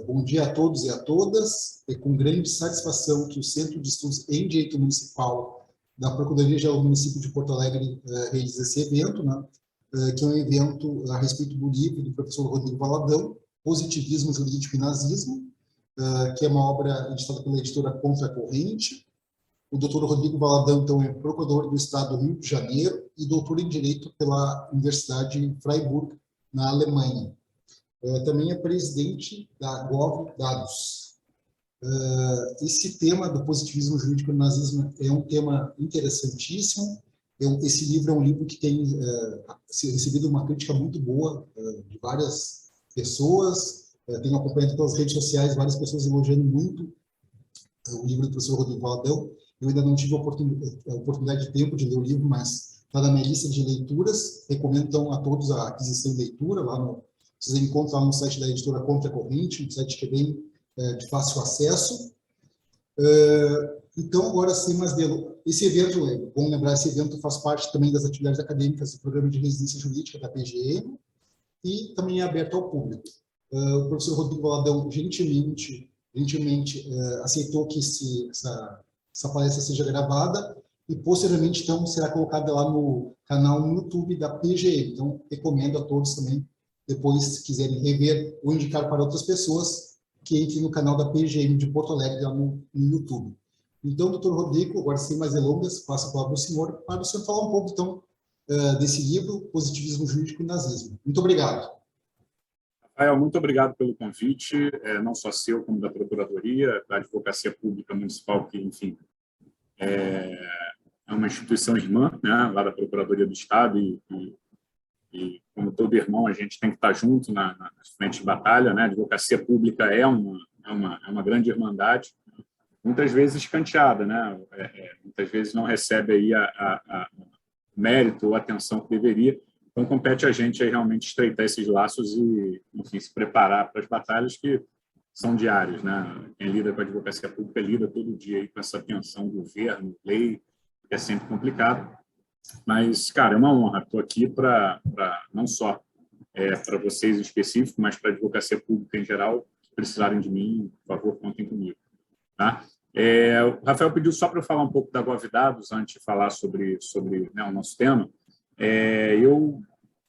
Bom dia a todos e a todas. É com grande satisfação que o Centro de Estudos em Direito Municipal da Procuradoria-Geral do Município de Porto Alegre realiza esse evento, né, que é um evento a respeito do livro do professor Rodrigo Valadão, Positivismo Jurídico e Nazismo, que é uma obra editada pela editora Contracorrente. O doutor Rodrigo Valadão, então, é procurador do Estado do Rio de Janeiro e doutor em Direito pela Universidade Freiburg, na Alemanha. Também é presidente da GovDados. Esse tema do positivismo jurídico e do nazismo é um tema interessantíssimo. Esse livro é um livro que tem recebido uma crítica muito boa de várias pessoas. Tenho acompanhado pelas redes sociais várias pessoas elogiando muito o livro do professor Rodrigo Valadão. Eu ainda não tive a oportunidade de tempo de ler o livro, mas está na minha lista de leituras. Recomendo, então, a todos a aquisição de leitura. Vocês encontram lá no site da editora Contracorrente, um site que é bem de fácil acesso. Então, agora, sem mais delongas, esse evento, é bom lembrar, esse evento faz parte também das atividades acadêmicas do Programa de Residência Jurídica da PGM e também é aberto ao público. O professor Rodrigo Valadão gentilmente aceitou que essa palestra seja gravada e, posteriormente, então, será colocada lá no canal no YouTube da PGM. Então, recomendo a todos também, depois, se quiserem rever ou indicar para outras pessoas, que entrem no canal da PGM de Porto Alegre, lá no YouTube. Então, doutor Rodrigo, agora sem mais delongas, passo a palavra ao senhor, para o senhor falar um pouco, então, desse livro, Positivismo Jurídico e Nazismo. Muito obrigado. Rafael, muito obrigado pelo convite, não só seu, como da Procuradoria, da Advocacia Pública Municipal, que, enfim, é uma instituição irmã, né, lá da Procuradoria do Estado, e como todo irmão, a gente tem que estar junto na frente de batalha, né? A advocacia pública é uma grande irmandade, muitas vezes escanteada, né? Muitas vezes não recebe aí a mérito ou atenção que deveria. Então, compete a gente aí realmente estreitar esses laços e, enfim, se preparar para as batalhas que são diárias, né? Quem lida com a advocacia pública lida todo dia aí com essa tensão governo, lei, que é sempre complicado. Mas, cara, é uma honra. Estou aqui para não só para vocês em específico, mas para a advocacia pública em geral. Se precisarem de mim, por favor, contem comigo. Tá? O Rafael pediu só para eu falar um pouco da GovDados antes de falar sobre né, o nosso tema. Eu,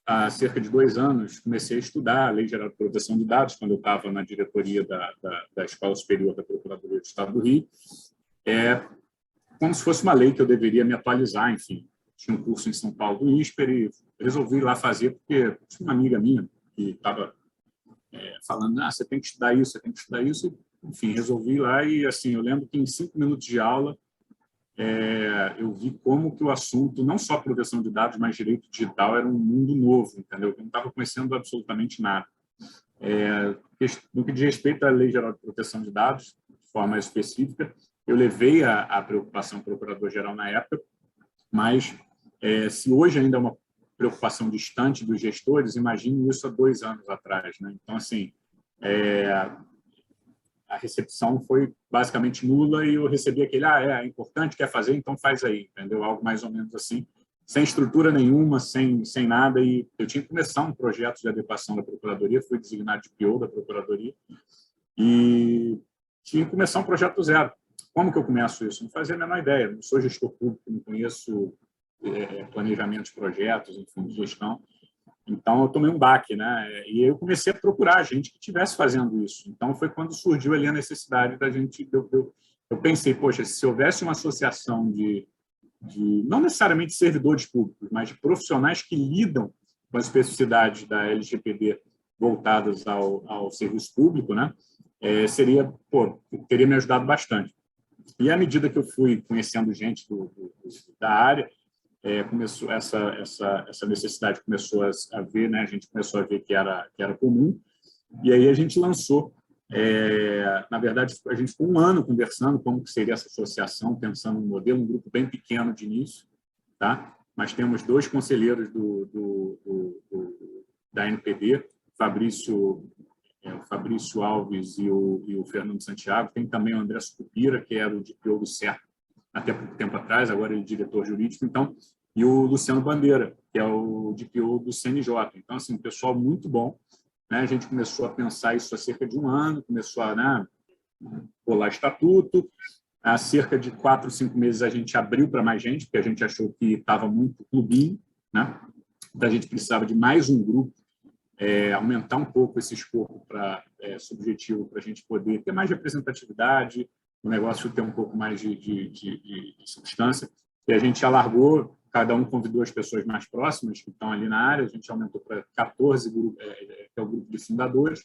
há cerca de 2 anos, comecei a estudar a Lei Geral de Proteção de Dados, quando eu estava na diretoria da Escola Superior da Procuradoria do Estado do Rio. Como se fosse uma lei que eu deveria me atualizar, enfim. Tinha um curso em São Paulo do INSPER e resolvi ir lá fazer, porque tinha uma amiga minha que estava falando, você tem que estudar isso, você tem que estudar isso. E, enfim, resolvi ir lá e, assim, eu lembro que em 5 minutos de aula eu vi como que o assunto, não só proteção de dados, mas direito digital, era um mundo novo, entendeu? Eu não estava conhecendo absolutamente nada. No que diz respeito à Lei Geral de Proteção de Dados, de forma específica, eu levei a preocupação ao Procurador-Geral na época, mas se hoje ainda é uma preocupação distante dos gestores, imagine isso há 2 anos atrás, né? Então, assim, a recepção foi basicamente nula e eu recebi aquele, é importante, quer fazer, então faz aí, entendeu? Algo mais ou menos assim, sem estrutura nenhuma, sem nada, e eu tinha que começar um projeto de adequação da Procuradoria, fui designado de PO da Procuradoria, e tinha que começar um projeto do zero. Como que eu começo isso? Não fazia a menor ideia, não sou gestor público, não conheço planejamento de projetos, enfim, de gestão. Então, eu tomei um baque, né? E eu comecei a procurar gente que estivesse fazendo isso. Então, foi quando surgiu ali a necessidade da gente... Eu pensei, poxa, se houvesse uma associação de não necessariamente servidores públicos, mas de profissionais que lidam com as especificidades da LGPD voltadas ao serviço público, né? Teria me ajudado bastante. E à medida que eu fui conhecendo gente da área, começou essa necessidade começou a ver, né? A gente começou a ver que era comum, e aí a gente lançou. Na verdade, a gente ficou 1 ano conversando como que seria essa associação, pensando no modelo, um grupo bem pequeno de início, tá? Mas temos 2 conselheiros da NPD, o Fabrício Alves e o Fernando Santiago. Tem também o André Sucupira, que era o DPO do CERP até pouco tempo atrás, agora ele é diretor jurídico, então, e o Luciano Bandeira, que é o DPO do CNJ. Então, assim, um pessoal muito bom. né, a gente começou a pensar isso há cerca de um ano, começou a, né, rolar estatuto. Há cerca de 4, 5 meses a gente abriu para mais gente, porque a gente achou que estava muito clubinho, né? Então, a gente precisava de mais um grupo, aumentar um pouco esse escopo subjetivo para a gente poder ter mais representatividade, o negócio ter um pouco mais de substância. E a gente alargou, cada um convidou as pessoas mais próximas que estão ali na área, a gente aumentou para 14 grupos, que é o grupo de fundadores.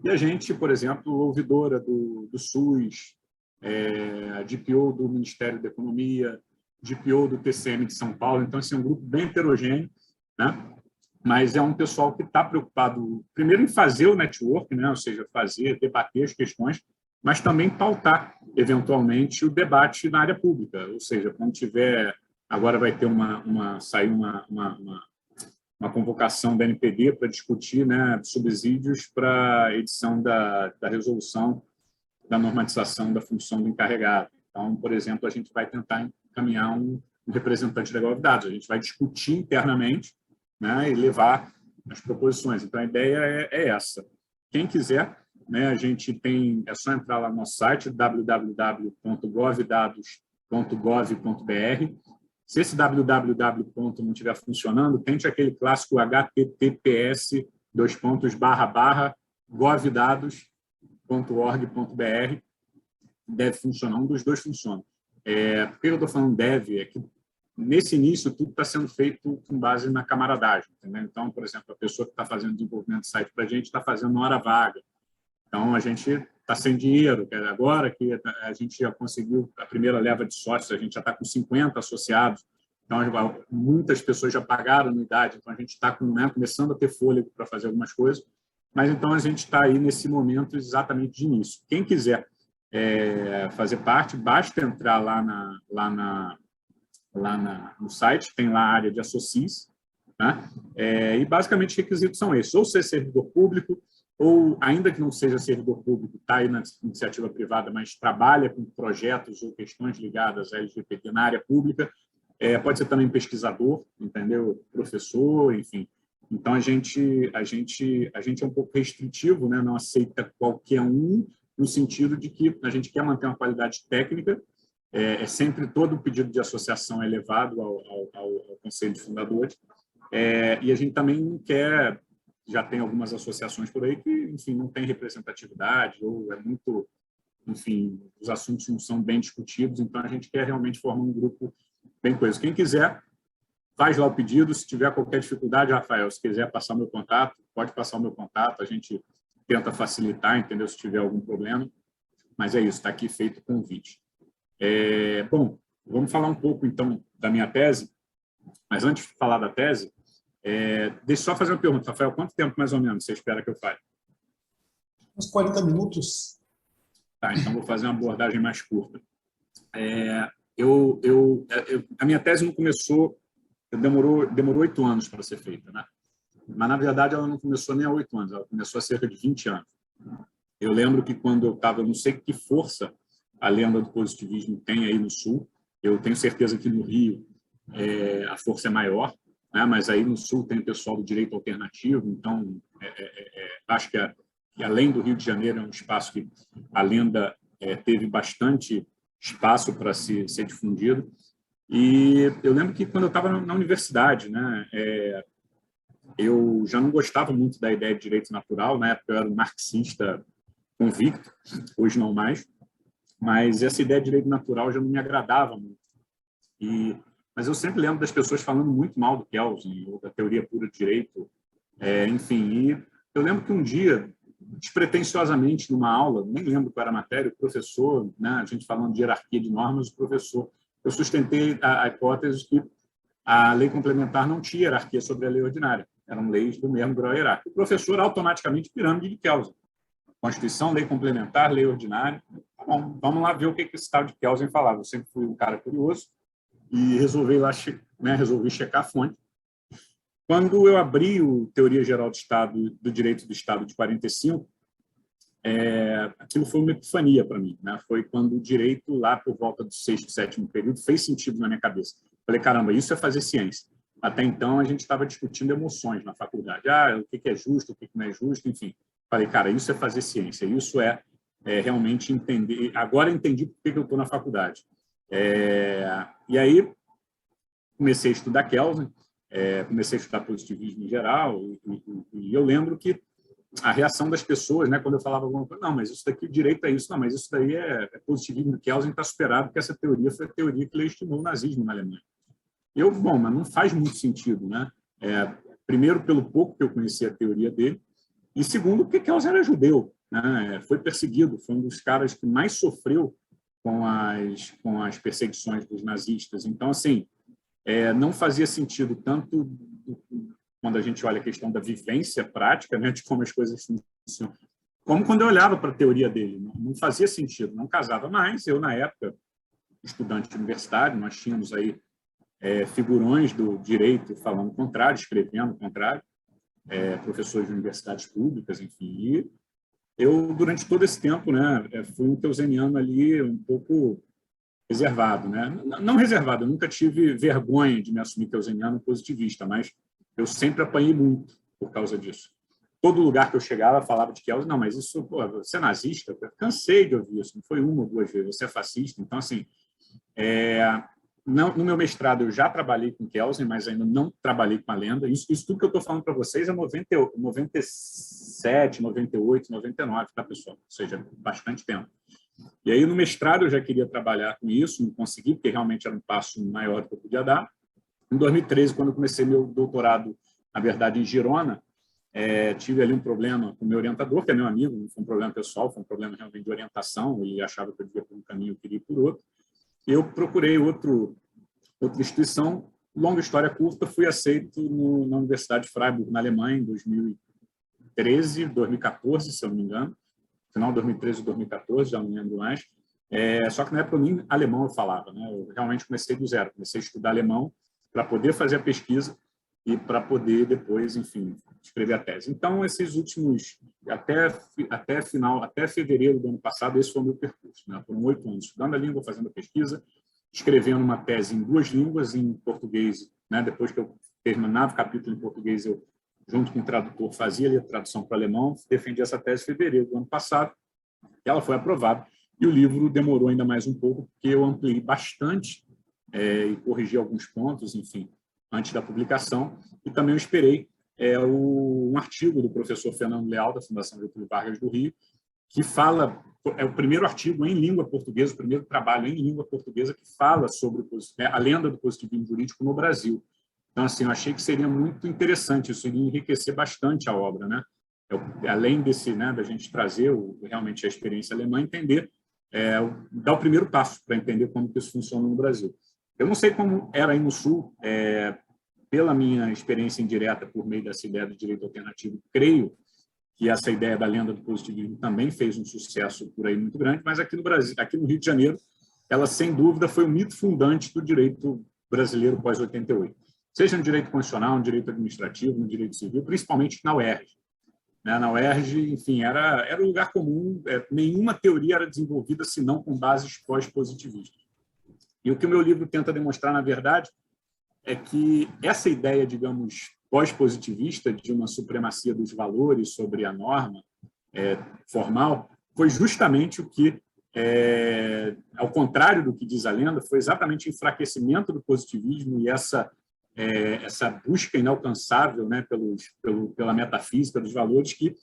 E a gente, por exemplo, ouvidora do SUS, DPO do Ministério da Economia, DPO do TCM de São Paulo. Então, esse é um grupo bem heterogêneo, né? Mas é um pessoal que está preocupado, primeiro, em fazer o network, né? Ou seja, debater as questões, mas também pautar, eventualmente, o debate na área pública. Ou seja, quando tiver... Agora vai ter sair uma convocação da NPD para discutir, né, subsídios para a edição da resolução da normatização da função do encarregado. Então, por exemplo, a gente vai tentar encaminhar um representante legal de dados. A gente vai discutir internamente, né, e levar as proposições. Então, a ideia é essa. Quem quiser, né, a gente tem, é só entrar lá no nosso site, www.govdados.gov.br. Se esse www não estiver funcionando, tente aquele clássico https://govdados.org.br. Deve funcionar, um dos dois funciona. Por que eu estou falando deve? É que, nesse início, tudo está sendo feito com base na camaradagem. Entendeu? Então, por exemplo, a pessoa que está fazendo desenvolvimento de site para a gente está fazendo na hora vaga. Então, a gente está sem dinheiro. Agora que a gente já conseguiu a primeira leva de sócios, a gente já está com 50 associados. Então, muitas pessoas já pagaram anuidade. Então, a gente está começando a ter fôlego para fazer algumas coisas. Mas, então, a gente está aí nesse momento exatamente de início. Quem quiser fazer parte, basta entrar lá no site, tem lá a área de associes, né? E, basicamente, os requisitos são esses. Ou ser servidor público, ou, ainda que não seja servidor público, está aí na iniciativa privada, mas trabalha com projetos ou questões ligadas à LGPD na área pública, pode ser também pesquisador, entendeu? Professor, enfim. Então, a gente é um pouco restritivo, né? Não aceita qualquer um, no sentido de que a gente quer manter uma qualidade técnica, sempre todo o pedido de associação é levado ao Conselho de Fundadores, e a gente também não quer... Já tem algumas associações por aí que, enfim, não tem representatividade ou muito, enfim, os assuntos não são bem discutidos, então a gente quer realmente formar um grupo bem coeso. Quem quiser, faz lá o pedido. Se tiver qualquer dificuldade, Rafael, se quiser passar o meu contato, pode passar o meu contato, a gente tenta facilitar, entendeu? Se tiver algum problema, mas é isso, está aqui feito o convite. Bom, vamos falar um pouco, então, da minha tese, mas antes de falar da tese, deixa eu só fazer uma pergunta, Rafael, quanto tempo mais ou menos você espera que eu fale? Uns 40 minutos. Tá, então vou fazer uma abordagem mais curta. A minha tese não começou, demorou 8 anos para ser feita, né? Mas, na verdade, ela não começou nem há 8 anos, ela começou há cerca de 20 anos. Eu lembro que quando eu estava, não sei que força a lenda do positivismo tem aí no Sul, eu tenho certeza que no Rio a força é maior, né? Mas aí no Sul tem o pessoal do direito alternativo, então acho que além do Rio de Janeiro é um espaço que a lenda teve bastante espaço para ser difundido. E eu lembro que quando eu estava na universidade, né, eu já não gostava muito da ideia de direito natural, na época eu era um marxista convicto, hoje não mais, mas essa ideia de direito natural já não me agradava muito. Mas eu sempre lembro das pessoas falando muito mal do Kelsen, ou da teoria pura de direito, enfim. E eu lembro que um dia, despretensiosamente, numa aula, nem lembro qual era a matéria, o professor, né, a gente falando de hierarquia de normas, o professor, eu sustentei a hipótese que a lei complementar não tinha hierarquia sobre a lei ordinária, eram leis do mesmo grau hierárquico. O professor, automaticamente, pirâmide de Kelsen. Constituição, lei complementar, lei ordinária. Tá bom, vamos lá ver o que esse tal de Kelsen falava. Eu sempre fui um cara curioso, e resolvi checar a fonte. Quando eu abri o Teoria Geral do Estado, do Direito do Estado de 45, aquilo foi uma epifania para mim, né? Foi quando o direito, lá por volta do 6º, 7º período, fez sentido na minha cabeça. Falei, caramba, isso é fazer ciência. até então a gente estava discutindo emoções na faculdade. O que é justo, o que não é justo, enfim. Falei, cara, isso é fazer ciência, isso é realmente entender. Agora entendi por que eu estou na faculdade. E aí comecei a estudar Kelsen, comecei a estudar positivismo em geral, e eu lembro que a reação das pessoas, né, quando eu falava alguma coisa, não, mas isso daqui, direito é isso, não, mas isso daí é positivismo. Kelsen está superado, porque essa teoria foi a teoria que legitimou o nazismo na Alemanha. Bom, mas não faz muito sentido, né? Primeiro, pelo pouco que eu conhecia a teoria dele, e segundo, porque Kelsen era judeu, né? Foi perseguido, foi um dos caras que mais sofreu com as perseguições dos nazistas. Então, assim, não fazia sentido tanto quando a gente olha a questão da vivência prática, né, de como as coisas funcionam, como quando eu olhava para a teoria dele. Não fazia sentido, não casava mais. Eu, na época, estudante universitário, nós tínhamos aí figurões do direito falando o contrário, escrevendo o contrário, professores de universidades públicas, enfim. E eu, durante todo esse tempo, né, fui um keuseniano ali um pouco reservado, né? Não reservado, eu nunca tive vergonha de me assumir keuseniano positivista, mas eu sempre apanhei muito por causa disso. Todo lugar que eu chegava falava de Kelsen, não, mas isso, pô, você é nazista? Eu cansei de ouvir isso, não foi uma ou duas vezes, você é fascista. Então, assim, no meu mestrado eu já trabalhei com Kelsen, mas ainda não trabalhei com a lenda. Isso tudo que eu estou falando para vocês é 97, 98, 99, tá, pessoal? Ou seja, bastante tempo. E aí, no mestrado, eu já queria trabalhar com isso, não consegui, porque realmente era um passo maior do que eu podia dar. Em 2013, quando eu comecei meu doutorado, na verdade, em Girona, tive ali um problema com o meu orientador, que é meu amigo, não foi um problema pessoal, foi um problema realmente de orientação, ele achava que eu devia por um caminho, eu queria ir por outro. Eu procurei outra instituição, longa história curta, fui aceito na Universidade de Freiburg, na Alemanha, em 2013, 2014, se eu não me engano, final de 2013 ou 2014, já não lembro mais. Só que na época nem alemão eu falava, né? Eu realmente comecei do zero, comecei a estudar alemão para poder fazer a pesquisa e para poder depois, enfim, escrever a tese. Então, esses últimos, até fevereiro do ano passado, esse foi o meu percurso, né? Foram 8 anos estudando a língua, fazendo a pesquisa, escrevendo uma tese em 2 línguas, em português, né? Depois que eu terminava o capítulo em português, eu, junto com o tradutor, fazia ali a tradução para o alemão, defendi essa tese em fevereiro do ano passado, ela foi aprovada, e o livro demorou ainda mais um pouco, porque eu ampliei bastante e corrigi alguns pontos, enfim, antes da publicação, e também eu esperei um artigo do professor Fernando Leal, da Fundação Getúlio Vargas do Rio, que fala, é o primeiro artigo em língua portuguesa, o primeiro trabalho em língua portuguesa que fala sobre a lenda do positivismo jurídico no Brasil. Então, assim, eu achei que seria muito interessante, isso iria enriquecer bastante a obra, né? Além desse, né, da gente trazer realmente a experiência alemã, entender, dar o primeiro passo para entender como que isso funciona no Brasil. Eu não sei como era aí no Sul, pela minha experiência indireta por meio dessa ideia do direito alternativo, creio que essa ideia da lenda do positivismo também fez um sucesso por aí muito grande, mas aqui no Brasil, aqui no Rio de Janeiro, ela sem dúvida foi o mito fundante do direito brasileiro pós-88, seja no direito constitucional, no direito administrativo, no direito civil, principalmente na UERJ. Na UERJ, enfim, era um lugar comum, nenhuma teoria era desenvolvida senão com bases pós-positivistas. E o que o meu livro tenta demonstrar, na verdade, é que essa ideia, digamos, pós-positivista de uma supremacia dos valores sobre a norma formal foi justamente o que, ao contrário do que diz a lenda, foi exatamente o enfraquecimento do positivismo e essa busca inalcançável, né, pela metafísica dos valores que,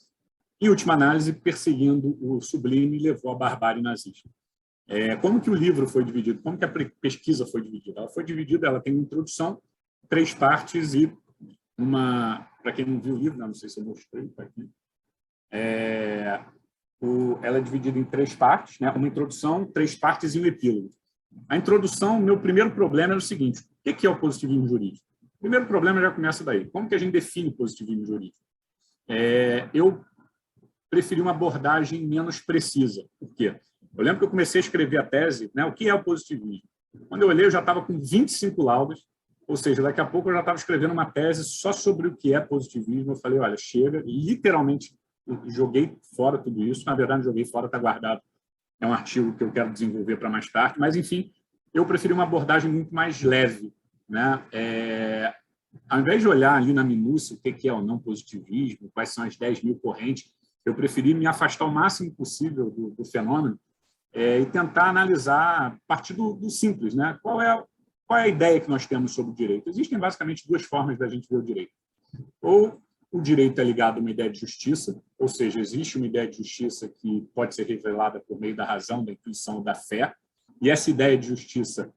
em última análise, perseguindo o sublime, levou à barbárie nazista. Como que o livro foi dividido? Como que a pesquisa foi dividida? Ela foi dividida, ela tem uma introdução, 3 partes e para quem não viu o livro, não sei se eu mostrei, tá aqui. Ela é dividida em 3 partes, né? Uma introdução, 3 partes e um epílogo. A introdução, meu primeiro problema era o seguinte: o que é o positivismo jurídico? O primeiro problema já começa daí. Como que a gente define positivismo jurídico? Eu preferi uma abordagem menos precisa. Por quê? Eu lembro que eu comecei a escrever a tese, né, o que é o positivismo. Quando eu olhei, eu já estava com 25 laudas, ou seja, daqui a pouco eu já estava escrevendo uma tese só sobre o que é positivismo. Eu falei, olha, chega, e literalmente joguei fora tudo isso. Na verdade, joguei fora, está guardado. É um artigo que eu quero desenvolver para mais tarde, mas, enfim, eu preferi uma abordagem muito mais leve, né? ao invés de olhar ali na minúcia o que é ou não positivismo, quais são as 10.000 correntes, eu preferi me afastar o máximo possível do fenômeno e tentar analisar a partir do simples, né? Qual é a ideia que nós temos sobre o direito? Existem basicamente duas formas da gente ver o direito. Ou o direito é ligado a uma ideia de justiça, ou seja, existe uma ideia de justiça que pode ser revelada por meio da razão, da intuição, da fé, e essa ideia de justiça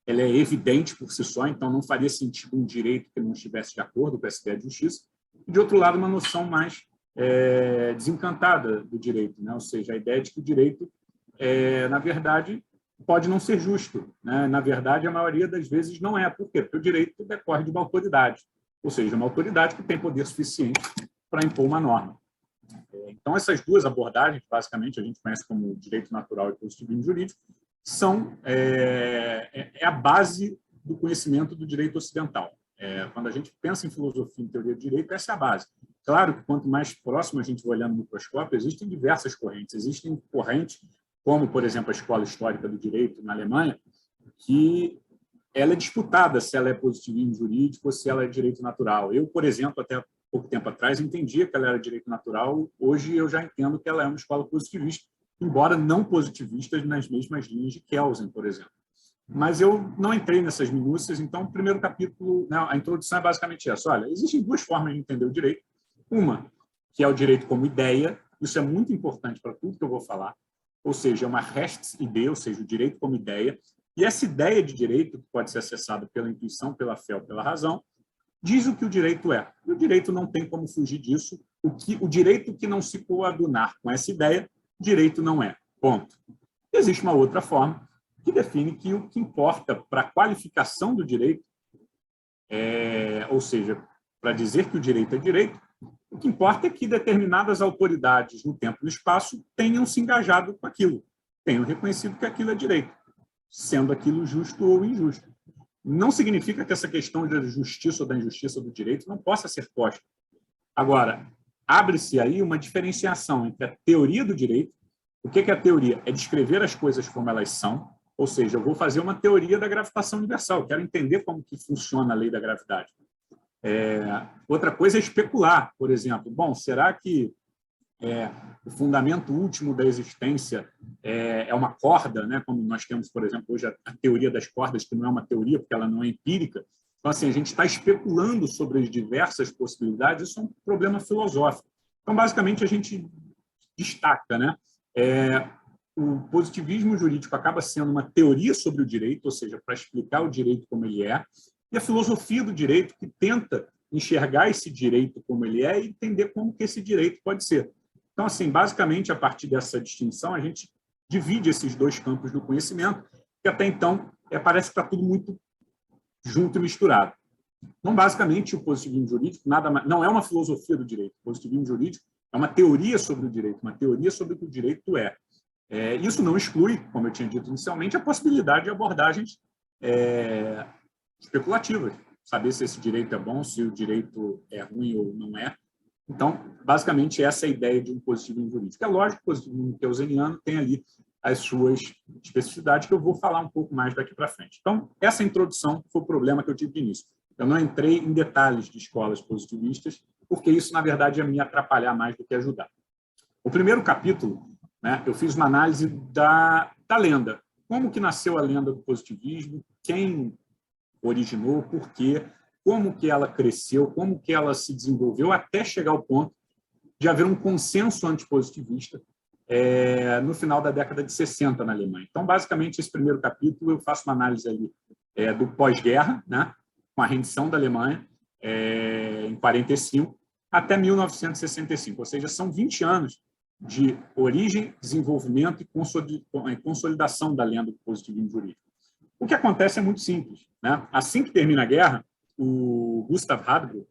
ela é evidente por si só, então não faria sentido um direito que não estivesse de acordo com essa ideia de justiça. E, de outro lado, uma noção mais desencantada do direito, né? Ou seja, a ideia de que o direito, na verdade, pode não ser justo, né? Na verdade, a maioria das vezes não é. Por quê? Porque o direito decorre de uma autoridade, ou seja, uma autoridade que tem poder suficiente para impor uma norma. Então, essas duas abordagens, basicamente, a gente conhece como direito natural e positivismo jurídico, são a base do conhecimento do direito ocidental. Quando a gente pensa em filosofia e teoria do direito, essa é a base. Claro que quanto mais próximo a gente vai olhando no microscópio, existem diversas correntes. Existem correntes, como, por exemplo, a Escola Histórica do Direito na Alemanha, que ela é disputada se ela é positivismo jurídico ou se ela é direito natural. Eu, por exemplo, até pouco tempo atrás, entendia que ela era direito natural. Hoje eu já entendo que ela é uma escola positivista, embora não positivista nas mesmas linhas de Kelsen, por exemplo. Mas eu não entrei nessas minúcias, então o primeiro capítulo, né, a introdução é basicamente essa. Olha, existem duas formas de entender o direito. Uma, que é o direito como ideia, isso é muito importante para tudo que eu vou falar, ou seja, é uma Rechtsidee, ou seja, o direito como ideia, e essa ideia de direito, que pode ser acessada pela intuição, pela fé ou pela razão, diz o que o direito é. E o direito não tem como fugir disso. O direito que não se coadunar com essa ideia, direito não é. Ponto. Existe uma outra forma que define que o que importa para a qualificação do direito, ou seja, para dizer que o direito é direito, o que importa é que determinadas autoridades no tempo e no espaço tenham se engajado com aquilo, tenham reconhecido que aquilo é direito, sendo aquilo justo ou injusto. Não significa que essa questão da justiça ou da injustiça do direito não possa ser posta. Agora, abre-se aí uma diferenciação entre a teoria do direito. O que é a teoria? É descrever as coisas como elas são, ou seja, eu vou fazer uma teoria da gravitação universal, eu quero entender como que funciona a lei da gravidade. Outra coisa é especular, por exemplo. Bom, será que o fundamento último da existência é uma corda, né? Como nós temos, por exemplo, hoje a teoria das cordas, que não é uma teoria, porque ela não é empírica. Então, assim, a gente está especulando sobre as diversas possibilidades, isso é um problema filosófico. Então, basicamente, a gente destaca, né? O positivismo jurídico acaba sendo uma teoria sobre o direito, ou seja, para explicar o direito como ele é, e a filosofia do direito que tenta enxergar esse direito como ele é e entender como que esse direito pode ser. Então, assim, basicamente, a partir dessa distinção, a gente divide esses dois campos do conhecimento, que até então parece que está tudo muito junto e misturado. Então, basicamente, o positivismo jurídico não é uma filosofia do direito. O positivismo jurídico é uma teoria sobre o direito, uma teoria sobre o que o direito é. Isso não exclui, como eu tinha dito inicialmente, a possibilidade de abordagens especulativas, saber se esse direito é bom, se o direito é ruim ou não é. Então, basicamente, essa é a ideia de um positivismo jurídico. É lógico que o positivismo keynesiano tem ali as suas especificidades, que eu vou falar um pouco mais daqui para frente. Então, essa introdução foi o problema que eu tive de início. Eu não entrei em detalhes de escolas positivistas, porque isso, na verdade, ia me atrapalhar mais do que ajudar. O primeiro capítulo, né, eu fiz uma análise da lenda. Como que nasceu a lenda do positivismo, quem originou, por quê, como que ela cresceu, como que ela se desenvolveu, até chegar ao ponto de haver um consenso antipositivista no final da década de 60 na Alemanha. Então, basicamente, esse primeiro capítulo eu faço uma análise ali do pós-guerra, né, com a rendição da Alemanha em 45 até 1965, ou seja, são 20 anos de origem, desenvolvimento e consolidação da lenda do positivismo jurídico. O que acontece é muito simples, né? Assim que termina a guerra, o Gustav Hadró,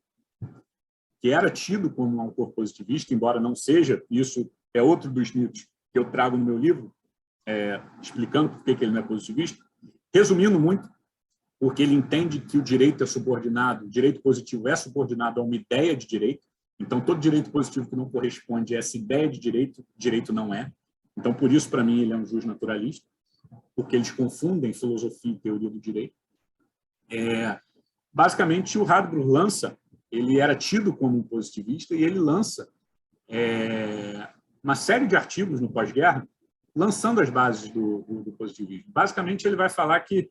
que era tido como um autor positivista, embora não seja, isso é outro dos mitos que eu trago no meu livro, explicando por que ele não é positivista, resumindo muito, porque ele entende que o direito é subordinado, o direito positivo é subordinado a uma ideia de direito, então todo direito positivo que não corresponde a essa ideia de direito, direito não é. Então, por isso, para mim, ele é um justnaturalista, porque eles confundem filosofia e teoria do direito. basicamente, o Radbruch lança, ele era tido como um positivista, e ele lança uma série de artigos no pós-guerra, lançando as bases do positivismo. Basicamente, ele vai falar que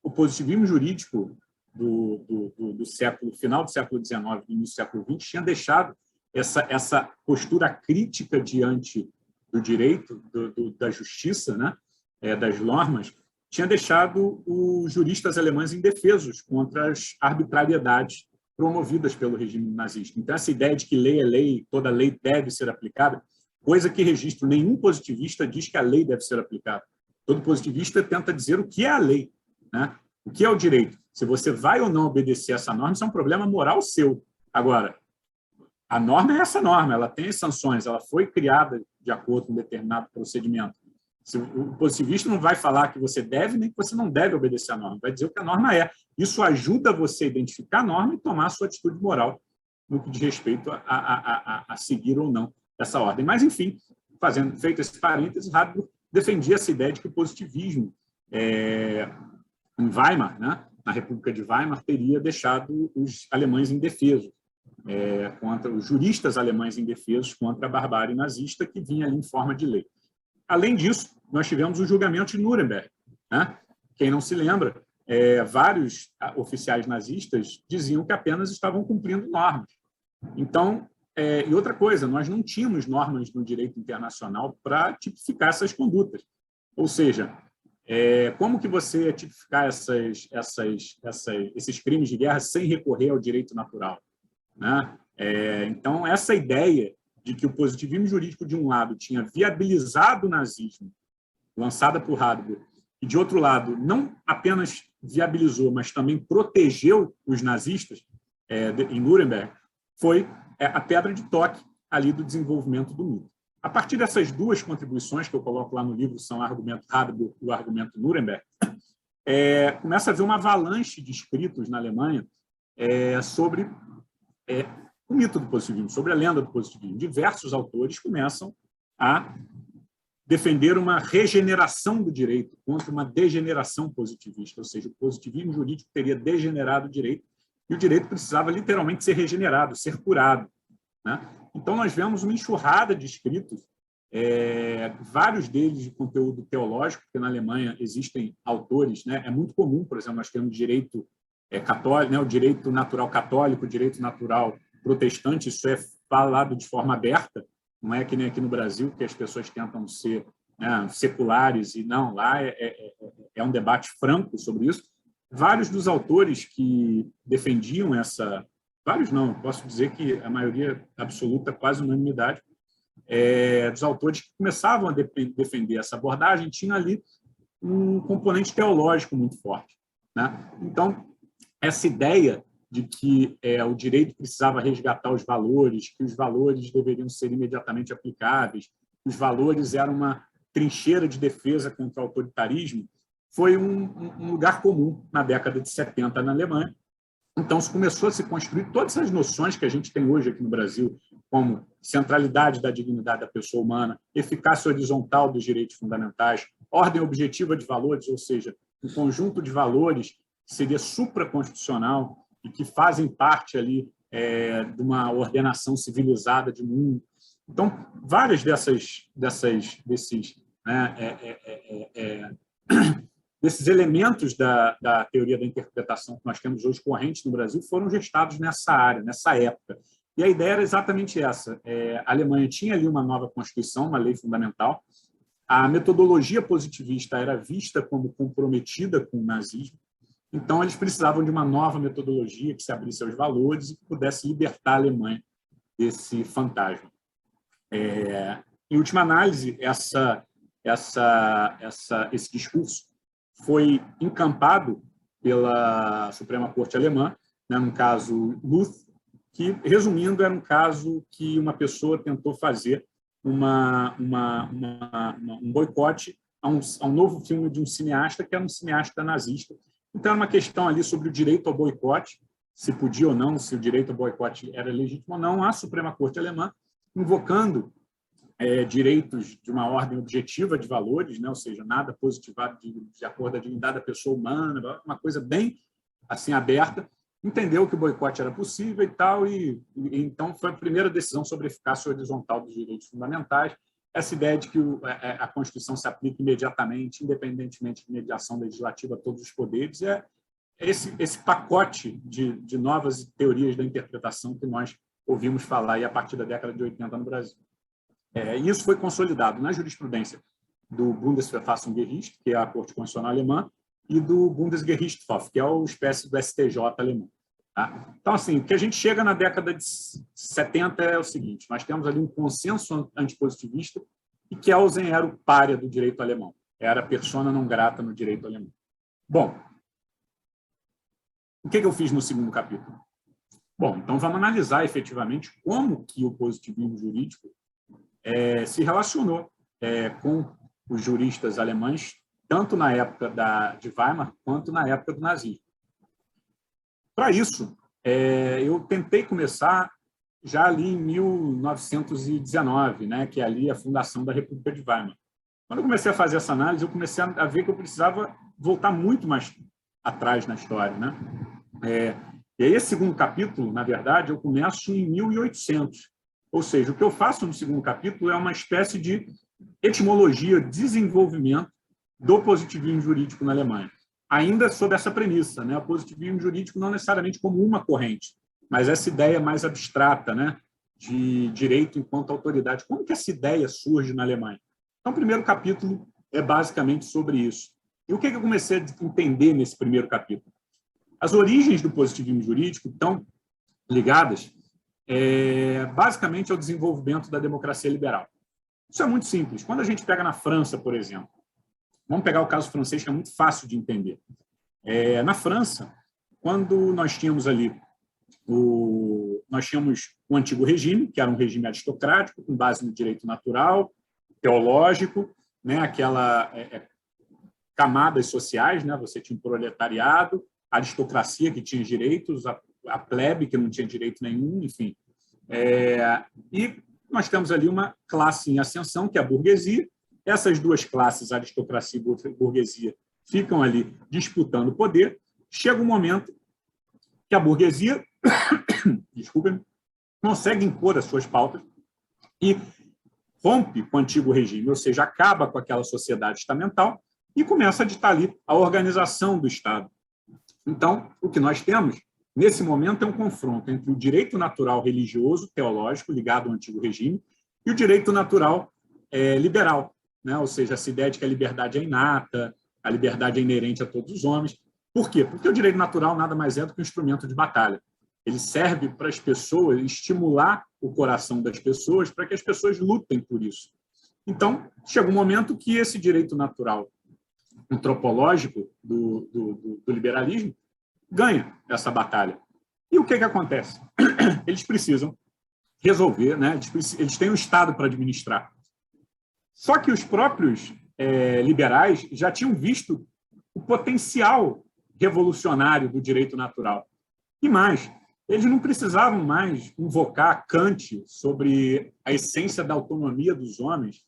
o positivismo jurídico do século, final do século XIX e início do século XX tinha deixado essa postura crítica diante do direito, da justiça, né, das normas, tinha deixado os juristas alemães indefesos contra as arbitrariedades promovidas pelo regime nazista. Então, essa ideia de que lei é lei, toda lei deve ser aplicada, coisa que registro nenhum positivista diz que a lei deve ser aplicada. Todo positivista tenta dizer o que é a lei, né? O que é o direito. Se você vai ou não obedecer essa norma, isso é um problema moral seu. Agora, a norma é essa norma, ela tem as sanções, ela foi criada de acordo com um determinado procedimento. O positivista não vai falar que você deve nem que você não deve obedecer a norma, vai dizer o que a norma é. Isso ajuda você a identificar a norma e tomar a sua atitude moral no que diz respeito a seguir ou não essa ordem. Mas, enfim, feito esse parênteses, Radbruch defendia essa ideia de que o positivismo em Weimar, né, na República de Weimar, teria deixado os alemães indefesos, contra os juristas alemães indefesos contra a barbárie nazista que vinha ali em forma de lei. Além disso, nós tivemos o julgamento de Nuremberg, né? Quem não se lembra, vários oficiais nazistas diziam que apenas estavam cumprindo normas. Então, e outra coisa, nós não tínhamos normas no direito internacional para tipificar essas condutas. Ou seja, como que você ia tipificar esses crimes de guerra sem recorrer ao direito natural, né? Então, essa ideia de que o positivismo jurídico, de um lado, tinha viabilizado o nazismo, lançada por Radbruch, e, de outro lado, não apenas viabilizou, mas também protegeu os nazistas em Nuremberg, foi a pedra de toque ali do desenvolvimento do mito. A partir dessas duas contribuições que eu coloco lá no livro, são o argumento Radbruch e o argumento Nuremberg, começa a haver uma avalanche de escritos na Alemanha sobre o mito do positivismo, sobre a lenda do positivismo. Diversos autores começam a defender uma regeneração do direito contra uma degeneração positivista, ou seja, o positivismo jurídico teria degenerado o direito e o direito precisava literalmente ser regenerado, ser curado, né? Então, nós vemos uma enxurrada de escritos, vários deles de conteúdo teológico, porque na Alemanha existem autores, né? É muito comum, por exemplo, nós temos direito católico, né? O direito natural católico, o direito natural protestante, isso é falado de forma aberta, não é que nem aqui no Brasil, que as pessoas tentam ser, né, seculares, e não, lá é um debate franco sobre isso. Vários dos autores que defendiam vários não, posso dizer que a maioria absoluta, quase unanimidade, dos autores que começavam a defender essa abordagem, tinha ali um componente teológico muito forte, né? Então, essa ideia de que o direito precisava resgatar os valores, que os valores deveriam ser imediatamente aplicáveis, que os valores eram uma trincheira de defesa contra o autoritarismo, foi um lugar comum na década de 70 na Alemanha. Então, se começou a se construir todas as noções que a gente tem hoje aqui no Brasil, como centralidade da dignidade da pessoa humana, eficácia horizontal dos direitos fundamentais, ordem objetiva de valores, ou seja, um conjunto de valores que seria supraconstitucional e que fazem parte ali de uma ordenação civilizada de mundo. Então, várias desses elementos da teoria da interpretação que nós temos hoje correntes no Brasil foram gestados nessa área, nessa época. E a ideia era exatamente essa. A Alemanha tinha ali uma nova Constituição, uma lei fundamental. A metodologia positivista era vista como comprometida com o nazismo. Então, eles precisavam de uma nova metodologia que se abrisse aos valores e que pudesse libertar a Alemanha desse fantasma. Em última análise, esse discurso foi encampado pela Suprema Corte Alemã, né, no caso Luth, que, resumindo, era um caso que uma pessoa tentou fazer um boicote a um novo filme de um cineasta, que era um cineasta nazista. Então, era uma questão ali sobre o direito ao boicote, se podia ou não, se o direito ao boicote era legítimo ou não. A Suprema Corte Alemã, invocando direitos de uma ordem objetiva de valores, né? Ou seja, nada positivado de acordo com a dignidade da pessoa humana, uma coisa bem assim aberta, entendeu que o boicote era possível e tal, e então foi a primeira decisão sobre a eficácia horizontal dos direitos fundamentais, essa ideia de que a Constituição se aplica imediatamente, independentemente de mediação legislativa a todos os poderes, esse pacote de novas teorias da interpretação que nós ouvimos falar aí a partir da década de 80 no Brasil. Isso foi consolidado na jurisprudência do Bundesverfassungsgericht, que é a Corte Constitucional Alemã, e do Bundesgerichtshof, que é uma espécie do STJ alemão. Tá? Então, assim, o que a gente chega na década de 70 é o seguinte, nós temos ali um consenso antipositivista e Kelsen era o pária do direito alemão, era a persona não grata no direito alemão. Bom, o que eu fiz no segundo capítulo? Bom, então vamos analisar efetivamente como que o positivismo jurídico se relacionou com os juristas alemães, tanto na época de Weimar quanto na época do nazismo. Para isso, eu tentei começar já ali em 1919, né, que é ali a fundação da República de Weimar. Quando eu comecei a fazer essa análise, eu comecei a ver que eu precisava voltar muito mais atrás na história, né? E aí, esse segundo capítulo, na verdade, eu começo em 1800. Ou seja, o que eu faço no segundo capítulo é uma espécie de etimologia, desenvolvimento do positivismo jurídico na Alemanha. Ainda sob essa premissa, né? O positivismo jurídico não necessariamente como uma corrente, mas essa ideia mais abstrata, né? De direito enquanto autoridade. Como que essa ideia surge na Alemanha? Então, o primeiro capítulo é basicamente sobre isso. E o que eu comecei a entender nesse primeiro capítulo? As origens do positivismo jurídico estão ligadas basicamente ao desenvolvimento da democracia liberal. Isso é muito simples. Quando a gente pega na França, por exemplo, vamos pegar o caso francês, que é muito fácil de entender. Na França, quando nós tínhamos ali o antigo regime, que era um regime aristocrático, com base no direito natural, teológico, né, aquela camadas sociais, né, você tinha o proletariado, a aristocracia que tinha direitos, a plebe que não tinha direito nenhum, enfim. E nós temos ali uma classe em ascensão, que é a burguesia. Essas duas classes, aristocracia e burguesia, ficam ali disputando o poder. Chega um momento que a burguesia, desculpem, consegue impor as suas pautas e rompe com o antigo regime, ou seja, acaba com aquela sociedade estamental e começa a ditar ali a organização do Estado. Então, o que nós temos, nesse momento, é um confronto entre o direito natural religioso, teológico, ligado ao antigo regime, e o direito natural liberal, né? Ou seja, essa ideia de que a liberdade é inata, a liberdade é inerente a todos os homens. Por quê? Porque o direito natural nada mais é do que um instrumento de batalha. Ele serve para as pessoas, estimular o coração das pessoas, para que as pessoas lutem por isso. Então, chega um momento que esse direito natural antropológico do liberalismo ganha essa batalha. E o que acontece? Eles precisam resolver, né? Eles têm um Estado para administrar. Só que os próprios liberais já tinham visto o potencial revolucionário do direito natural. E mais, eles não precisavam mais invocar Kant sobre a essência da autonomia dos homens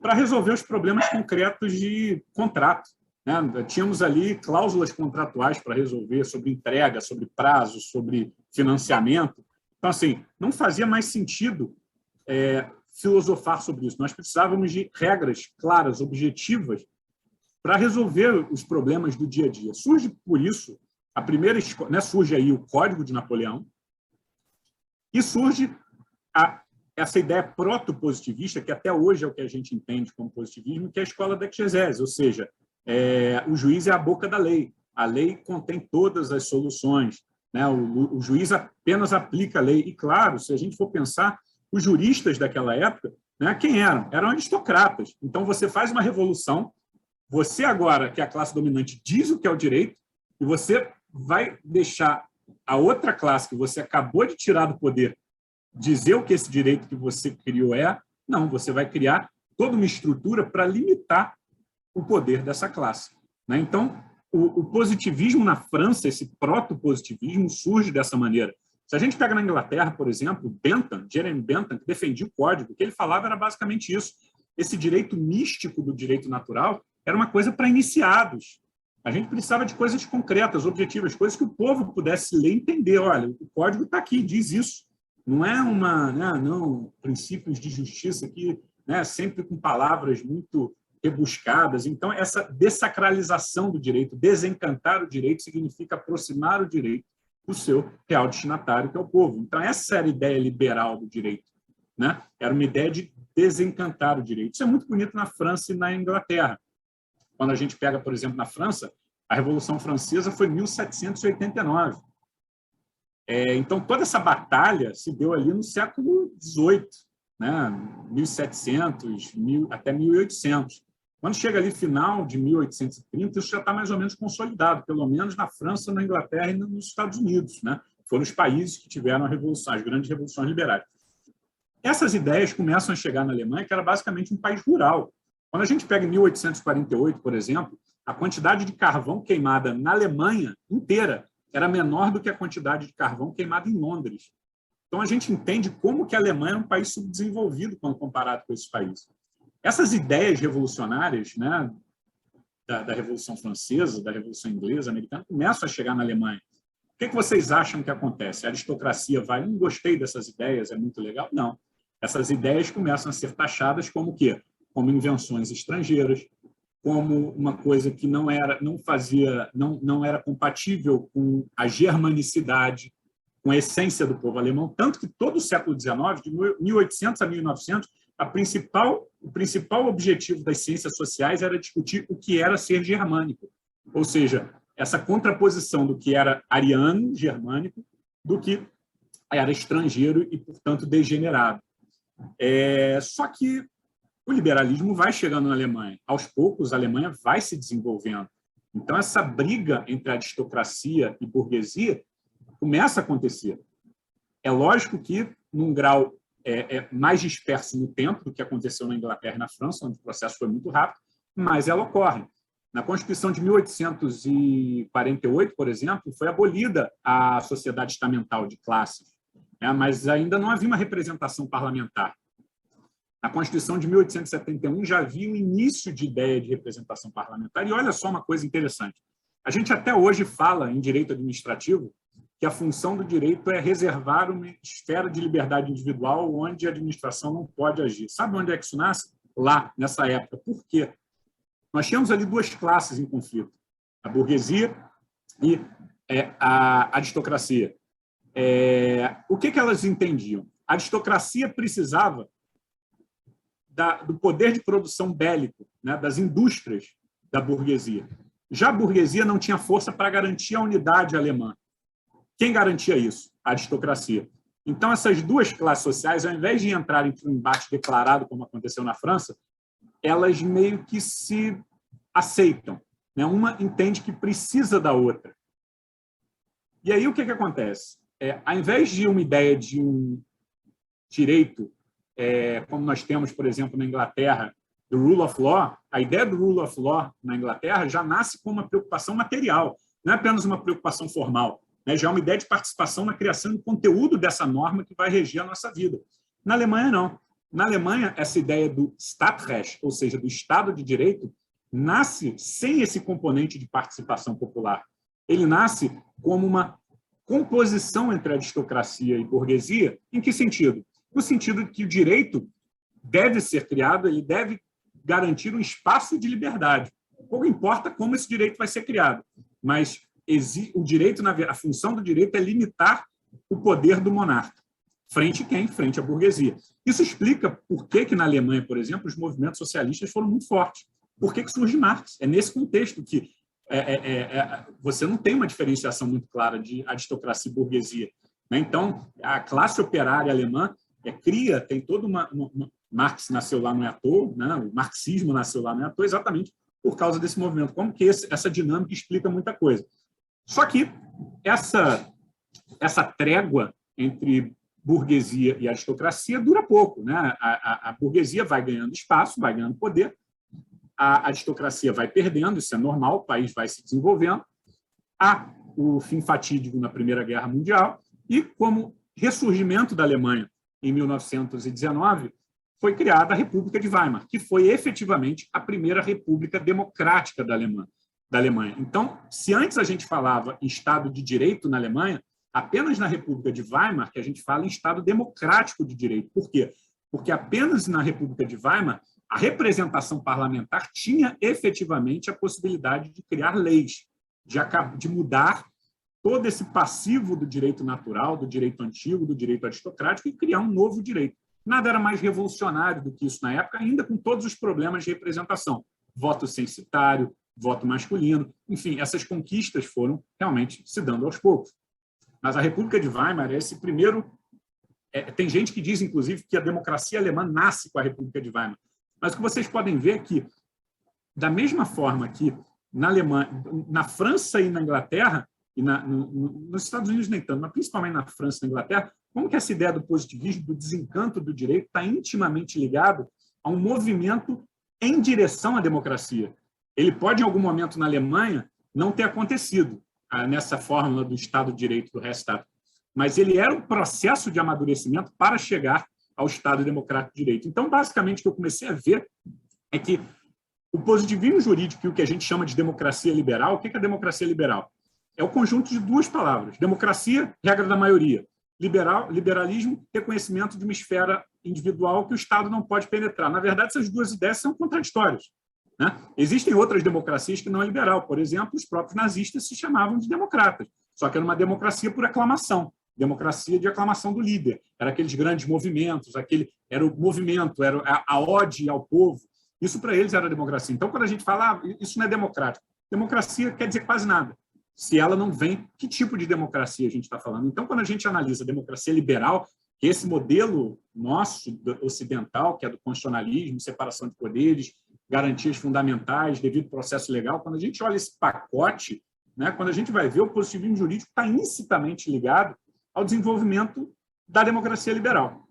para resolver os problemas concretos de contrato, né? Tínhamos ali cláusulas contratuais para resolver sobre entrega, sobre prazo, sobre financiamento. Então, assim, não fazia mais sentido filosofar sobre isso. Nós precisávamos de regras claras, objetivas, para resolver os problemas do dia a dia. Surge, por isso, a primeira escola, né, surge aí o Código de Napoleão e surge essa ideia proto-positivista, que até hoje é o que a gente entende como positivismo, que é a escola da exegese, ou seja, o juiz é a boca da lei. A lei contém todas as soluções, né? O juiz apenas aplica a lei. E, claro, se a gente for pensar, os juristas daquela época, né, quem eram? Eram aristocratas. Então, você faz uma revolução, você agora, que é a classe dominante, diz o que é o direito, e você vai deixar a outra classe que você acabou de tirar do poder dizer o que esse direito que você criou é. Não, você vai criar toda uma estrutura para limitar o poder dessa classe, né? Então, o positivismo na França, esse proto-positivismo, surge dessa maneira. Se a gente pega na Inglaterra, por exemplo, Jeremy Bentham, que defendia o código, o que ele falava era basicamente isso. Esse direito místico do direito natural era uma coisa para iniciados. A gente precisava de coisas concretas, objetivas, coisas que o povo pudesse ler e entender. Olha, o código está aqui, diz isso. Não é não, princípios de justiça aqui, né, sempre com palavras muito rebuscadas. Então, essa dessacralização do direito, desencantar o direito, significa aproximar o direito do seu real destinatário, que é o povo. Então, essa era a ideia liberal do direito, né? Era uma ideia de desencantar o direito. Isso é muito bonito na França e na Inglaterra. Quando a gente pega, por exemplo, na França, a Revolução Francesa foi em 1789. Então, toda essa batalha se deu ali no século XVIII, né? 1700, até 1800. Quando chega ali final de 1830, isso já está mais ou menos consolidado, pelo menos na França, na Inglaterra e nos Estados Unidos, né? Foram os países que tiveram a revolução, as grandes revoluções liberais. Essas ideias começam a chegar na Alemanha, que era basicamente um país rural. Quando a gente pega em 1848, por exemplo, a quantidade de carvão queimada na Alemanha inteira era menor do que a quantidade de carvão queimada em Londres. Então, a gente entende como que a Alemanha é um país subdesenvolvido quando comparado com esses países. Essas ideias revolucionárias, né, da Revolução Francesa, da Revolução Inglesa, americana, começam a chegar na Alemanha. O que vocês acham que acontece? A aristocracia vai, não gostei dessas ideias, é muito legal? Não. Essas ideias começam a ser taxadas como o quê? Como invenções estrangeiras, como uma coisa que não era compatível com a germanicidade, com a essência do povo alemão, tanto que todo o século XIX, de 1800 a 1900, o principal objetivo das ciências sociais era discutir o que era ser germânico, ou seja, essa contraposição do que era ariano, germânico, do que era estrangeiro e, portanto, degenerado. Só que o liberalismo vai chegando na Alemanha. Aos poucos, a Alemanha vai se desenvolvendo. Então, essa briga entre aristocracia e burguesia começa a acontecer. É lógico que, num grau mais disperso no tempo do que aconteceu na Inglaterra e na França, onde o processo foi muito rápido, mas ela ocorre. Na Constituição de 1848, por exemplo, foi abolida a sociedade estamental de classes, né? Mas ainda não havia uma representação parlamentar. Na Constituição de 1871 já havia o início de ideia de representação parlamentar. E olha só uma coisa interessante. A gente até hoje fala em direito administrativo que a função do direito é reservar uma esfera de liberdade individual onde a administração não pode agir. Sabe onde é que isso nasce? Lá, nessa época. Por quê? Nós tínhamos ali duas classes em conflito, a burguesia e a aristocracia. O que elas entendiam? A aristocracia precisava do poder de produção bélico, né, das indústrias da burguesia. Já a burguesia não tinha força para garantir a unidade alemã. Quem garantia isso? A aristocracia. Então, essas duas classes sociais, ao invés de entrarem em um embate declarado, como aconteceu na França, elas meio que se aceitam, né? Uma entende que precisa da outra. E aí o que acontece? Ao invés de uma ideia de um direito, como nós temos, por exemplo, na Inglaterra, do rule of law, a ideia do rule of law na Inglaterra já nasce com uma preocupação material, não é apenas uma preocupação formal, né? Já é uma ideia de participação na criação do conteúdo dessa norma que vai reger a nossa vida. Na Alemanha, não. Na Alemanha, essa ideia do Stadtrecht, ou seja, do Estado de Direito, nasce sem esse componente de participação popular. Ele nasce como uma composição entre aristocracia e burguesia. Em que sentido? No sentido de que o direito deve ser criado, ele deve garantir um espaço de liberdade. Pouco importa como esse direito vai ser criado, mas o direito, a função do direito é limitar o poder do monarca. Frente a quem? Frente à burguesia. Isso explica por que na Alemanha, por exemplo, os movimentos socialistas foram muito fortes. Por que surge Marx? É nesse contexto que você não tem uma diferenciação muito clara de aristocracia e burguesia, né? Então, a classe operária alemã tem toda uma... Marx nasceu lá não é à toa, né? O marxismo nasceu lá não é à toa, exatamente por causa desse movimento. Como que essa dinâmica explica muita coisa. Só que essa trégua entre burguesia e aristocracia dura pouco, né? A burguesia vai ganhando espaço, vai ganhando poder, a aristocracia vai perdendo, isso é normal, o país vai se desenvolvendo, há o fim fatídico na Primeira Guerra Mundial e, como ressurgimento da Alemanha em 1919, foi criada a República de Weimar, que foi efetivamente a primeira república democrática da Alemanha. da Alemanha. Então, se antes a gente falava em Estado de Direito na Alemanha, apenas na República de Weimar que a gente fala em Estado democrático de direito. Por quê? Porque apenas na República de Weimar a representação parlamentar tinha efetivamente a possibilidade de criar leis, de mudar todo esse passivo do direito natural, do direito antigo, do direito aristocrático e criar um novo direito. Nada era mais revolucionário do que isso na época, ainda com todos os problemas de representação. Voto censitário, voto masculino, enfim, essas conquistas foram realmente se dando aos poucos. Mas a República de Weimar é esse primeiro... tem gente que diz, inclusive, que a democracia alemã nasce com a República de Weimar. Mas o que vocês podem ver é que, da mesma forma que na Alemanha, na França e na Inglaterra, e nos Estados Unidos nem tanto, mas principalmente na França e na Inglaterra, como que essa ideia do positivismo, do desencanto do direito, está intimamente ligado a um movimento em direção à democracia. Ele pode, em algum momento na Alemanha, não ter acontecido nessa fórmula do Estado de Direito do Rechtsstaat, mas ele era um processo de amadurecimento para chegar ao Estado Democrático de Direito. Então, basicamente, o que eu comecei a ver é que o positivismo jurídico e o que a gente chama de democracia liberal, o que é a democracia liberal? É o conjunto de duas palavras. Democracia, regra da maioria. Liberalismo, reconhecimento de uma esfera individual que o Estado não pode penetrar. Na verdade, essas duas ideias são contraditórias, né? Existem outras democracias que não é liberal. Por exemplo, os próprios nazistas se chamavam de democratas, só que era uma democracia por aclamação. Democracia de aclamação do líder. Era aqueles grandes movimentos, era o movimento, era a ode ao povo. Isso para eles era democracia. Então, quando a gente fala, isso não é democrático. Democracia quer dizer quase nada. Se ela não vem, que tipo de democracia a gente está falando? Então, quando a gente analisa a democracia liberal, que esse modelo nosso, ocidental, que é do constitucionalismo, separação de poderes, garantias fundamentais, devido processo legal, quando a gente olha esse pacote, né, quando a gente vai ver, o positivismo jurídico está incitamente ligado ao desenvolvimento da democracia liberal.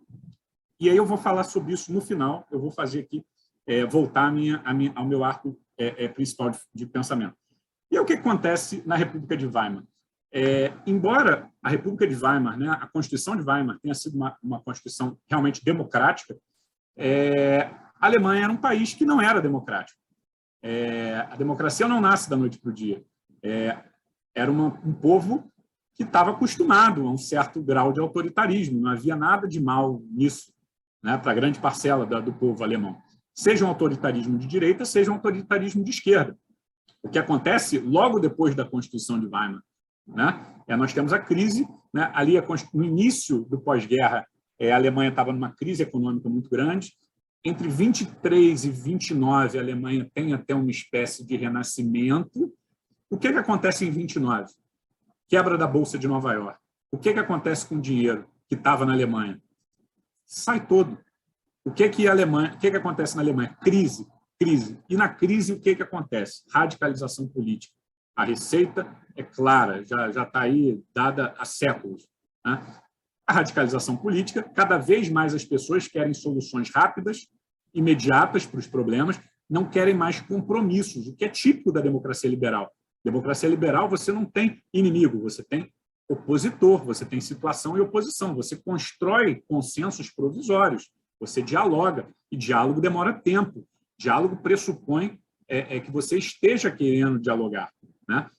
E aí eu vou falar sobre isso no final, eu vou fazer aqui, voltar ao meu arco principal de pensamento. E aí, o que acontece na República de Weimar? Embora a República de Weimar, né, a Constituição de Weimar tenha sido uma Constituição realmente democrática, a Alemanha era um país que não era democrático. A democracia não nasce da noite para o dia. Era um povo que estava acostumado a um certo grau de autoritarismo, não havia nada de mal nisso, né, para a grande parcela do povo alemão. Seja um autoritarismo de direita, seja um autoritarismo de esquerda. O que acontece logo depois da Constituição de Weimar, né, nós temos a crise, né, ali no início do pós-guerra, a Alemanha estava numa crise econômica muito grande. Entre 23 e 29, a Alemanha tem até uma espécie de renascimento. O que acontece em 29? Quebra da Bolsa de Nova York. O que acontece com o dinheiro que estava na Alemanha? Sai todo. O que acontece na Alemanha? Crise. E na crise, o que acontece? Radicalização política. A receita é clara, já está aí dada há séculos, né? A radicalização política, cada vez mais as pessoas querem soluções rápidas, imediatas para os problemas, não querem mais compromissos, o que é típico da democracia liberal. Democracia liberal, você não tem inimigo, você tem opositor, você tem situação e oposição, você constrói consensos provisórios, você dialoga, e diálogo demora tempo. Diálogo pressupõe que você esteja querendo dialogar, né?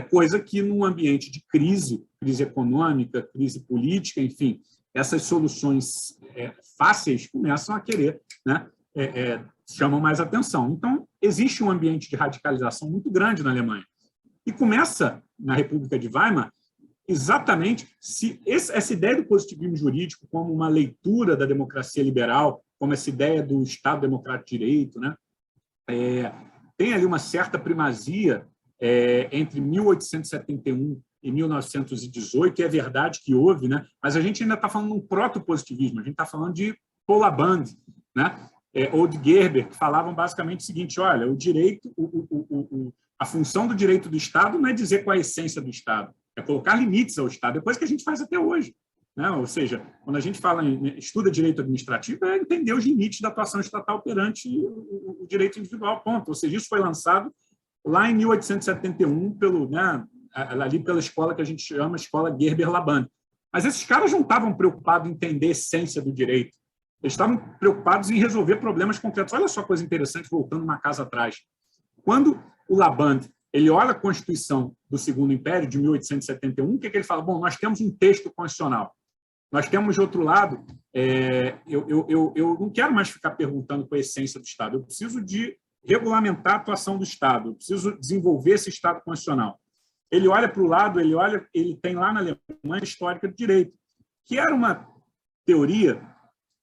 Coisa que, num ambiente de crise econômica, crise política, enfim, essas soluções fáceis começam a querer, né, chamam mais atenção. Então, existe um ambiente de radicalização muito grande na Alemanha. E começa, na República de Weimar, exatamente essa ideia do positivismo jurídico como uma leitura da democracia liberal, como essa ideia do Estado Democrático de Direito, né? Tem ali uma certa primazia entre 1871 e 1918, e é verdade que houve, né? Mas a gente ainda está falando de um proto-positivismo, a gente está falando de Paul Laband, né? Ou de Gerber, que falavam basicamente o seguinte: olha, o direito, a função do direito do Estado não é dizer qual é a essência do Estado, é colocar limites ao Estado, depois que a gente faz até hoje, né? Ou seja, quando a gente estuda direito administrativo, é entender os limites da atuação estatal perante o direito individual, ponto. Ou seja, isso foi lançado lá em 1871 ali pela escola que a gente chama Escola Gerber-Laband. Mas esses caras não estavam preocupados em entender a essência do direito. Eles estavam preocupados em resolver problemas concretos. Olha só coisa interessante, voltando uma casa atrás. Quando o Laband ele olha a Constituição do Segundo Império, de 1871, o que ele fala? Bom, nós temos um texto constitucional. Nós temos, de outro lado, eu não quero mais ficar perguntando qual é a essência do Estado, eu preciso de regulamentar a atuação do Estado, eu preciso desenvolver esse Estado constitucional. Ele olha para o lado, ele tem lá na Alemanha a histórica do direito, que era uma teoria,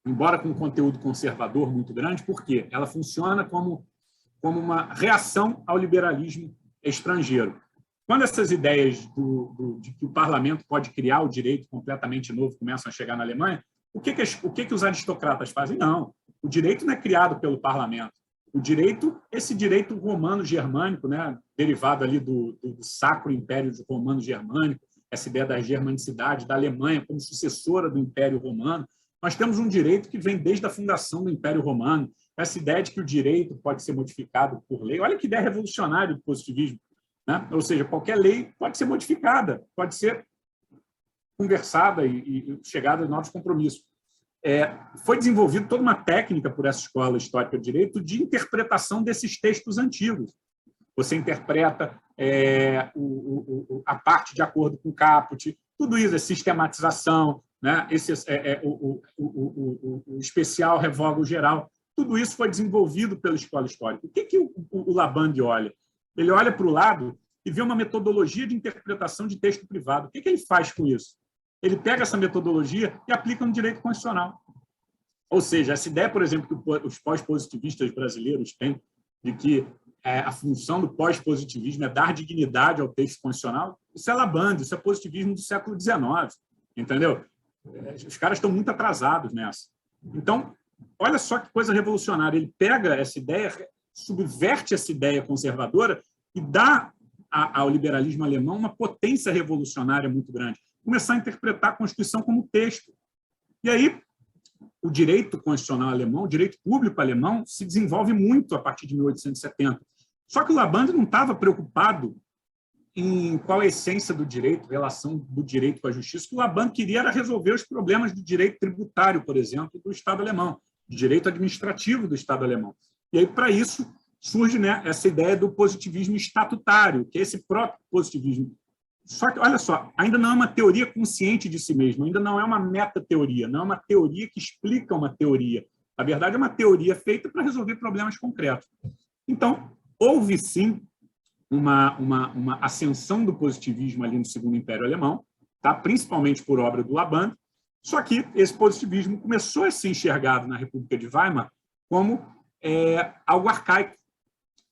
embora com um conteúdo conservador muito grande, porque ela funciona como uma reação ao liberalismo estrangeiro. Quando essas ideias de que o parlamento pode criar o direito completamente novo começam a chegar na Alemanha, o que os aristocratas fazem? Não, o direito não é criado pelo parlamento. O direito, esse direito romano-germânico, né, derivado ali do Sacro Império Romano-Germânico, essa ideia da germanicidade, da Alemanha como sucessora do Império Romano, nós temos um direito que vem desde a fundação do Império Romano, essa ideia de que o direito pode ser modificado por lei. Olha que ideia revolucionária do positivismo, né? Ou seja, qualquer lei pode ser modificada, pode ser conversada e chegada a novos compromissos. Foi desenvolvida toda uma técnica por essa escola histórica do direito de interpretação desses textos antigos. Você interpreta a parte de acordo com o caput, tudo isso é sistematização, né? O especial revoga o geral. Tudo isso foi desenvolvido pela escola histórica. O que o Laband olha? Ele olha para o lado e vê uma metodologia de interpretação de texto privado. O que ele faz com isso? Ele pega essa metodologia e aplica no direito constitucional. Ou seja, essa ideia, por exemplo, que os pós-positivistas brasileiros têm de que a função do pós-positivismo é dar dignidade ao texto constitucional, isso é Laband, isso é positivismo do século XIX, entendeu? Os caras estão muito atrasados nessa. Então, olha só que coisa revolucionária. Ele pega essa ideia, subverte essa ideia conservadora e dá ao liberalismo alemão uma potência revolucionária muito grande. Começar a interpretar a Constituição como texto. E aí, o direito constitucional alemão, o direito público alemão, se desenvolve muito a partir de 1870. Só que o Laband não estava preocupado em qual é a essência do direito, relação do direito com a justiça. O que o Laband queria era resolver os problemas do direito tributário, por exemplo, do Estado alemão, do direito administrativo do Estado alemão. E aí, para isso, surge, né, essa ideia do positivismo estatutário, que é esse próprio positivismo. Só que, olha só, ainda não é uma teoria consciente de si mesma, ainda não é uma metateoria, não é uma teoria que explica uma teoria. Na verdade, é uma teoria feita para resolver problemas concretos. Então, houve, sim, uma ascensão do positivismo ali no Segundo Império Alemão, tá? Principalmente por obra do Laband, só que esse positivismo começou a ser enxergado na República de Weimar como algo arcaico,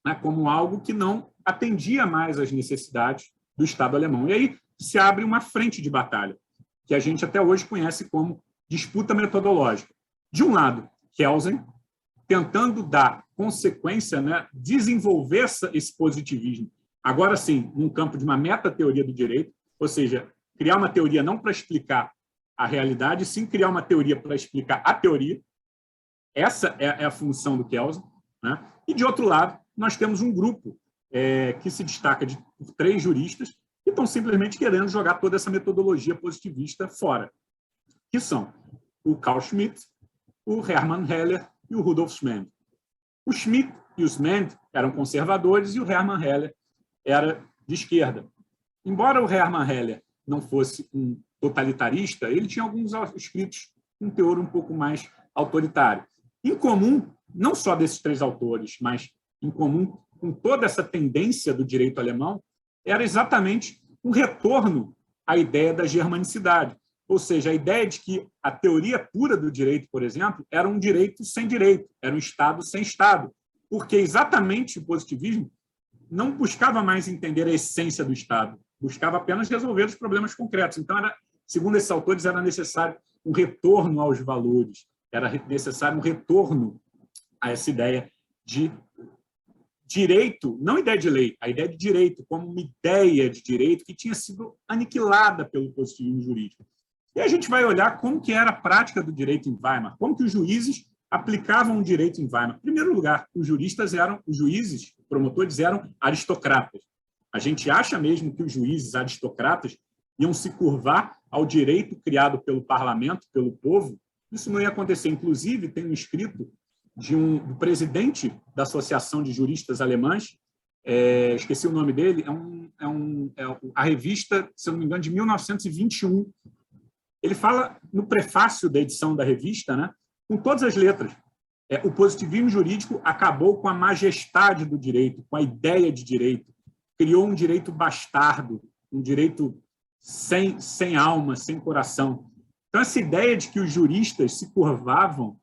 né? Como algo que não atendia mais às necessidades do Estado alemão. E aí se abre uma frente de batalha, que a gente até hoje conhece como disputa metodológica. De um lado, Kelsen, tentando dar consequência, né, desenvolver esse positivismo, agora sim, num campo de uma metateoria do direito, ou seja, criar uma teoria não para explicar a realidade, sim criar uma teoria para explicar a teoria. Essa é a função do Kelsen, né? E, de outro lado, nós temos um grupo que se destaca por 3 juristas que estão simplesmente querendo jogar toda essa metodologia positivista fora, que são o Carl Schmitt, o Hermann Heller e o Rudolf Schmid. O Schmitt e o Schmid eram conservadores e o Hermann Heller era de esquerda. Embora o Hermann Heller não fosse um totalitarista, ele tinha alguns escritos com um teor um pouco mais autoritário. Em comum, não só desses 3 autores, mas em comum com toda essa tendência do direito alemão, era exatamente um retorno à ideia da germanicidade. Ou seja, a ideia de que a teoria pura do direito, por exemplo, era um direito sem direito, era um Estado sem Estado, porque exatamente o positivismo não buscava mais entender a essência do Estado, buscava apenas resolver os problemas concretos. Então, segundo esses autores, era necessário um retorno aos valores, era necessário um retorno a essa ideia de direito, não ideia de lei, a ideia de direito como uma ideia de direito que tinha sido aniquilada pelo positivismo jurídico. E a gente vai olhar como que era a prática do direito em Weimar, como que os juízes aplicavam o direito em Weimar. Em primeiro lugar, os juízes, promotores, eram aristocratas. A gente acha mesmo que os juízes aristocratas iam se curvar ao direito criado pelo parlamento, pelo povo? Isso não ia acontecer. Inclusive, tem um escrito do presidente da Associação de Juristas Alemães, esqueci o nome dele, a revista, se eu não me engano, de 1921. Ele fala no prefácio da edição da revista, né, com todas as letras. O positivismo jurídico acabou com a majestade do direito, com a ideia de direito. Criou um direito bastardo, um direito sem alma, sem coração. Então, essa ideia de que os juristas se curvavam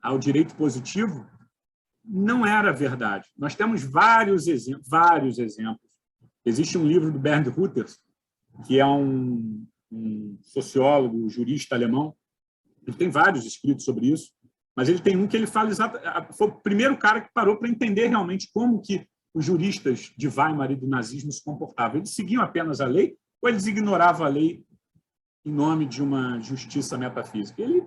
ao direito positivo não era verdade. Nós temos vários exemplos. Existe um livro do Bernd Reuters, que é um sociólogo, jurista alemão. Ele tem vários escritos sobre isso, mas ele tem um que ele fala foi o primeiro cara que parou para entender realmente como que os juristas de Weimar e do nazismo se comportavam. Eles seguiam apenas a lei ou eles ignoravam a lei em nome de uma justiça metafísica? Ele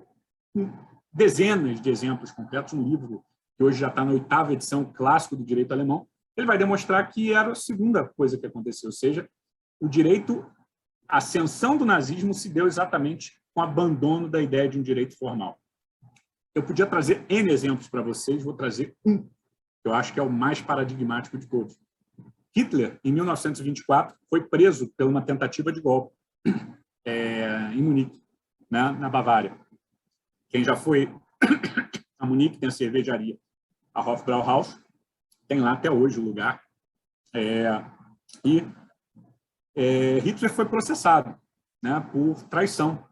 tem dezenas de exemplos concretos, um livro que hoje já está na 8ª edição, clássico do direito alemão. Ele vai demonstrar que era a segunda coisa que aconteceu, ou seja, o direito, a ascensão do nazismo se deu exatamente com o abandono da ideia de um direito formal. Eu podia trazer N exemplos para vocês, vou trazer um, que eu acho que é o mais paradigmático de todos. Hitler, em 1924, foi preso por uma tentativa de golpe em Munique, né, na Bavária. Quem já foi a Munique, tem a cervejaria, a Hofbrauhaus, tem lá até hoje o lugar. Hitler foi processado, né, por traição,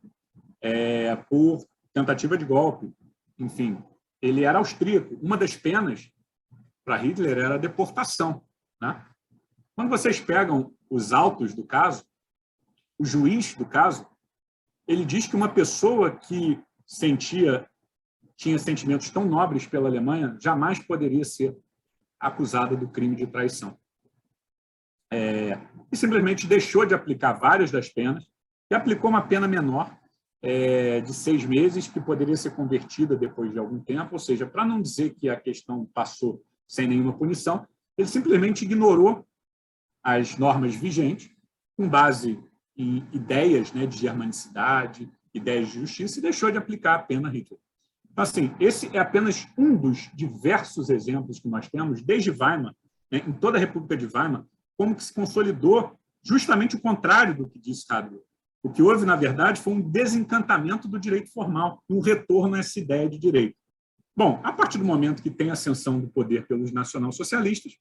por tentativa de golpe. Enfim, ele era austríaco. Uma das penas para Hitler era a deportação, né? Quando vocês pegam os autos do caso, o juiz do caso, ele diz que uma pessoa que tinha sentimentos tão nobres pela Alemanha jamais poderia ser acusada do crime de traição. E simplesmente deixou de aplicar várias das penas e aplicou uma pena menor de 6 meses, que poderia ser convertida depois de algum tempo, ou seja, para não dizer que a questão passou sem nenhuma punição, ele simplesmente ignorou as normas vigentes, com base em ideias, né, de germanicidade, ideias de justiça, e deixou de aplicar a pena Hitler. Então, assim, esse é apenas um dos diversos exemplos que nós temos, desde Weimar, né, em toda a República de Weimar, como que se consolidou justamente o contrário do que disse Hadley. O que houve, na verdade, foi um desencantamento do direito formal, um retorno a essa ideia de direito. Bom, a partir do momento que tem a ascensão do poder pelos nacionalsocialistas,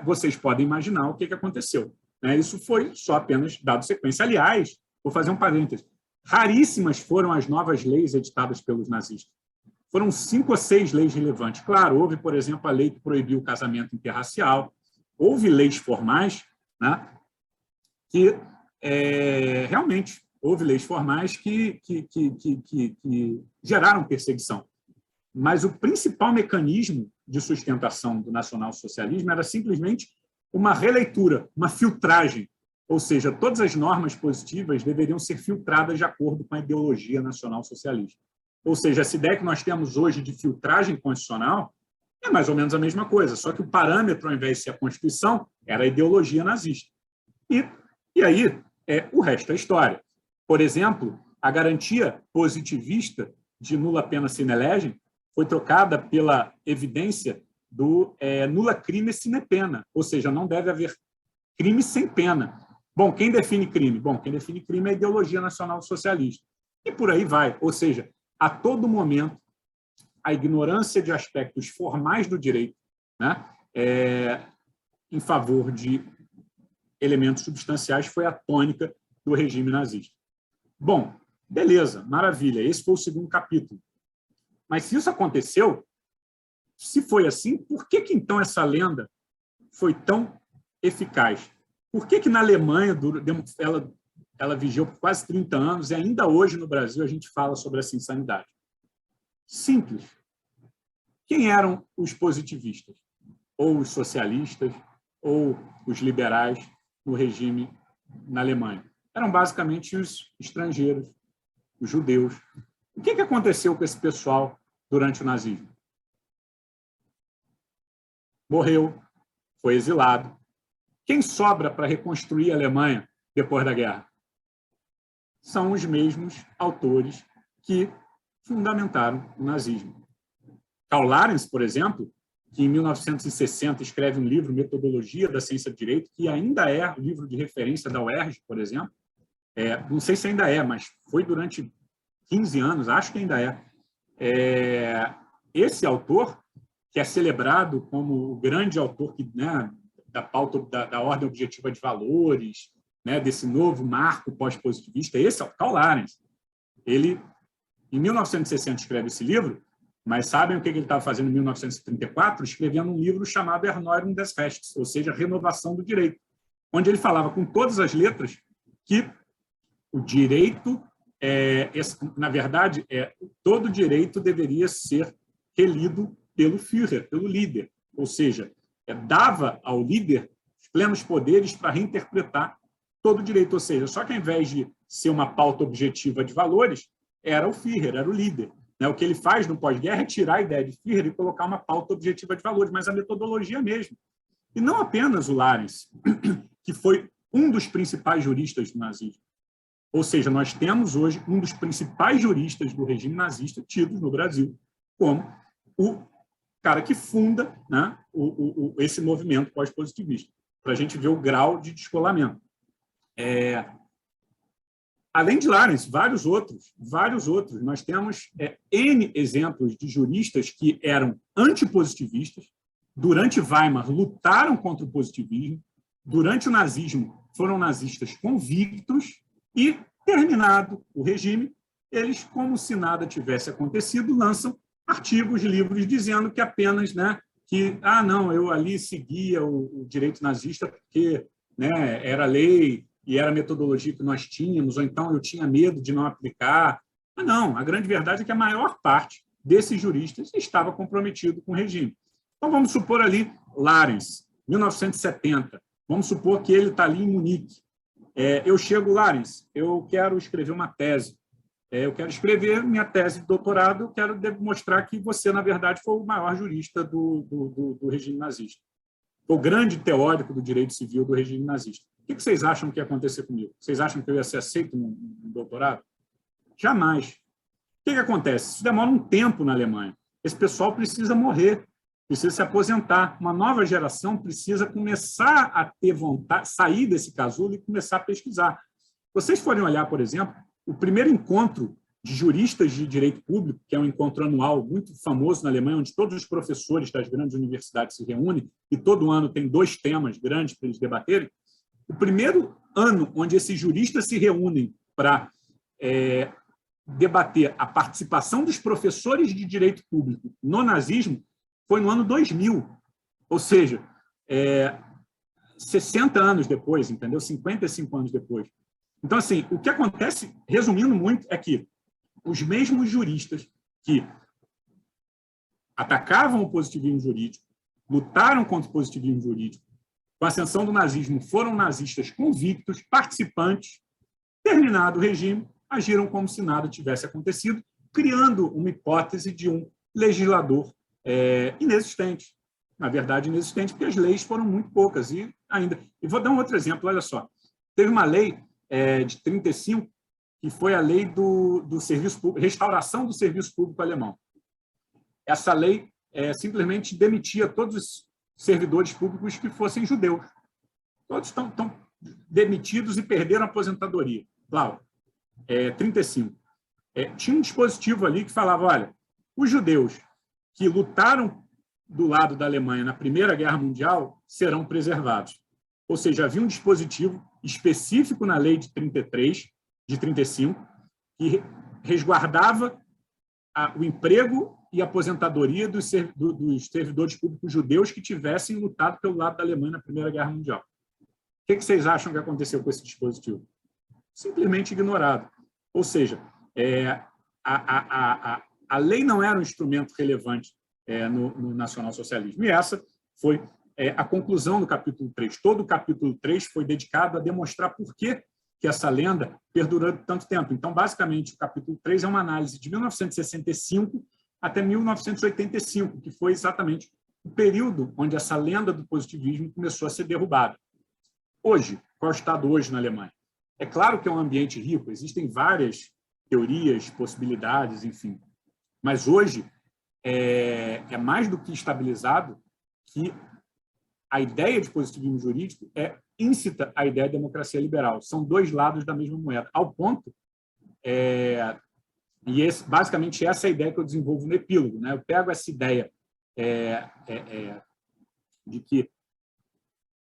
vocês podem imaginar o que aconteceu. Isso foi só apenas dado sequência. Aliás, vou fazer um parênteses, raríssimas foram as novas leis editadas pelos nazistas. Foram 5 ou 6 leis relevantes. Claro, houve, por exemplo, a lei que proibiu o casamento interracial, houve leis formais, né, que realmente houve leis formais que geraram perseguição. Mas o principal mecanismo de sustentação do nacionalsocialismo era simplesmente uma releitura, uma filtragem, ou seja, todas as normas positivas deveriam ser filtradas de acordo com a ideologia nacionalsocialista. Ou seja, essa ideia que nós temos hoje de filtragem constitucional é mais ou menos a mesma coisa, só que o parâmetro, ao invés de ser a Constituição, era a ideologia nazista. E aí, o resto é história. Por exemplo, a garantia positivista de nulla pena sine legem foi trocada pela evidência do nulla crime sine pena, ou seja, não deve haver crime sem pena. Bom, quem define crime? Bom, quem define crime é a ideologia nacional socialista. E por aí vai. Ou seja, a todo momento, a ignorância de aspectos formais do direito, né, em favor de elementos substanciais foi a tônica do regime nazista. Bom, beleza, maravilha, esse foi o segundo capítulo. Mas se isso aconteceu, se foi assim, por que então essa lenda foi tão eficaz? Por que na Alemanha ela vigiou por quase 30 anos e ainda hoje no Brasil a gente fala sobre essa insanidade? Simples. Quem eram os positivistas? Ou os socialistas, ou os liberais no regime na Alemanha? Eram basicamente os estrangeiros, os judeus. O que aconteceu com esse pessoal durante o nazismo? Morreu, foi exilado. Quem sobra para reconstruir a Alemanha depois da guerra? São os mesmos autores que fundamentaram o nazismo. Karl Lahrens, por exemplo, que em 1960 escreve um livro, Metodologia da Ciência do Direito, que ainda é o livro de referência da UERJ, por exemplo. Não sei se ainda é, mas foi durante 15 anos, acho que ainda é. Esse autor, que é celebrado como o grande autor que, né, da pauta da ordem objetiva de valores, né, desse novo marco pós-positivista, esse é o Karl Lahrens. Ele, em 1960, escreve esse livro, mas sabem o que ele estava fazendo em 1934? Escrevendo um livro chamado Erneuerung des Rechts, ou seja, Renovação do Direito, onde ele falava com todas as letras que o direito, na verdade, todo direito deveria ser relido pelo Führer, pelo líder, ou seja, dava ao líder os plenos poderes para reinterpretar todo o direito, ou seja, só que ao invés de ser uma pauta objetiva de valores, era o Führer, era o líder. O que ele faz no pós-guerra é tirar a ideia de Führer e colocar uma pauta objetiva de valores, mas a metodologia mesmo. E não apenas o Lahrens, que foi um dos principais juristas do nazismo. Ou seja, nós temos hoje um dos principais juristas do regime nazista tidos no Brasil como o cara que funda, né, esse movimento pós-positivista, para a gente ver o grau de descolamento. Além de Lahrens, vários outros. Nós temos N exemplos de juristas que eram antipositivistas, durante Weimar lutaram contra o positivismo, durante o nazismo foram nazistas convictos e, terminado o regime, eles, como se nada tivesse acontecido, lançam artigos, livros, dizendo que apenas, né, que, não, eu ali seguia o direito nazista porque, né, era lei e era a metodologia que nós tínhamos, ou então eu tinha medo de não aplicar. Mas não, a grande verdade é que a maior parte desses juristas estava comprometido com o regime. Então, vamos supor ali, Lahrens, 1970, vamos supor que ele está ali em Munique. Eu chego, Lahrens, eu quero escrever uma tese. Eu quero escrever minha tese de doutorado, eu quero demonstrar que você, na verdade, foi o maior jurista do regime nazista. Foi o grande teórico do direito civil do regime nazista. O que vocês acham que ia acontecer comigo? Vocês acham que eu ia ser aceito no doutorado? Jamais. O que acontece? Isso demora um tempo na Alemanha. Esse pessoal precisa morrer, precisa se aposentar. Uma nova geração precisa começar a ter vontade, sair desse casulo e começar a pesquisar. Se vocês forem olhar, por exemplo, o primeiro encontro de juristas de direito público, que é um encontro anual muito famoso na Alemanha, onde todos os professores das grandes universidades se reúnem, e todo ano tem 2 temas grandes para eles debaterem. O primeiro ano onde esses juristas se reúnem para debater a participação dos professores de direito público no nazismo foi no ano 2000, ou seja, 60 anos depois, entendeu? 55 anos depois. Então, assim, o que acontece, resumindo muito, é que os mesmos juristas que atacavam o positivismo jurídico, lutaram contra o positivismo jurídico, com a ascensão do nazismo, foram nazistas convictos, participantes, terminado o regime, agiram como se nada tivesse acontecido, criando uma hipótese de um legislador inexistente. Na verdade, inexistente, porque as leis foram muito poucas. E vou dar um outro exemplo, olha só. Teve uma lei de 35, que foi a lei do serviço público, restauração do serviço público alemão. Essa lei simplesmente demitia todos os servidores públicos que fossem judeus. Todos estão demitidos e perderam a aposentadoria. Claro, 35. Tinha um dispositivo ali que falava, olha, os judeus que lutaram do lado da Alemanha na Primeira Guerra Mundial serão preservados. Ou seja, havia um dispositivo específico na lei de 33, de 35, que resguardava o emprego e a aposentadoria dos servidores públicos judeus que tivessem lutado pelo lado da Alemanha na Primeira Guerra Mundial. O que vocês acham que aconteceu com esse dispositivo? Simplesmente ignorado. Ou seja, a lei não era um instrumento relevante no nacionalsocialismo. E essa foi a conclusão do capítulo 3. Todo o capítulo 3 foi dedicado a demonstrar por que essa lenda perdurou tanto tempo. Então, basicamente, o capítulo 3 é uma análise de 1965 até 1985, que foi exatamente o período onde essa lenda do positivismo começou a ser derrubada. Hoje, qual é o estado hoje na Alemanha? É claro que é um ambiente rico, existem várias teorias, possibilidades, enfim. Mas hoje é mais do que estabilizado que a ideia de positivismo jurídico é íncita à ideia de democracia liberal. São dois lados da mesma moeda, ao ponto... basicamente, essa é a ideia que eu desenvolvo no epílogo, né? Eu pego essa ideia de que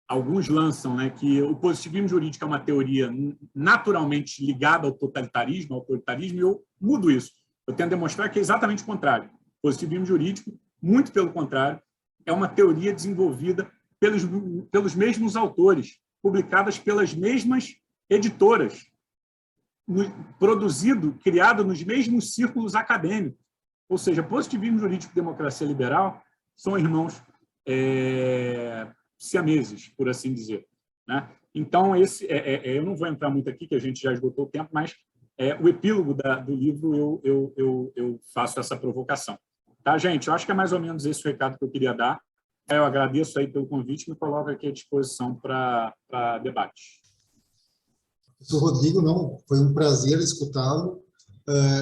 alguns lançam, né, que o positivismo jurídico é uma teoria naturalmente ligada ao totalitarismo, ao autoritarismo, e eu mudo isso. Eu tento demonstrar que é exatamente o contrário. O positivismo jurídico, muito pelo contrário, é uma teoria desenvolvida pelos mesmos autores, publicadas pelas mesmas editoras, criado nos mesmos círculos acadêmicos. Ou seja, positivismo jurídico e democracia liberal são irmãos siameses, por assim dizer, né? Então, eu não vou entrar muito aqui, que a gente já esgotou o tempo, mas o epílogo do livro eu faço essa provocação. Tá, gente? Eu acho que é mais ou menos esse o recado que eu queria dar. Eu agradeço aí pelo convite e me coloco aqui à disposição para debate. Professor Rodrigo, não, foi um prazer escutá-lo.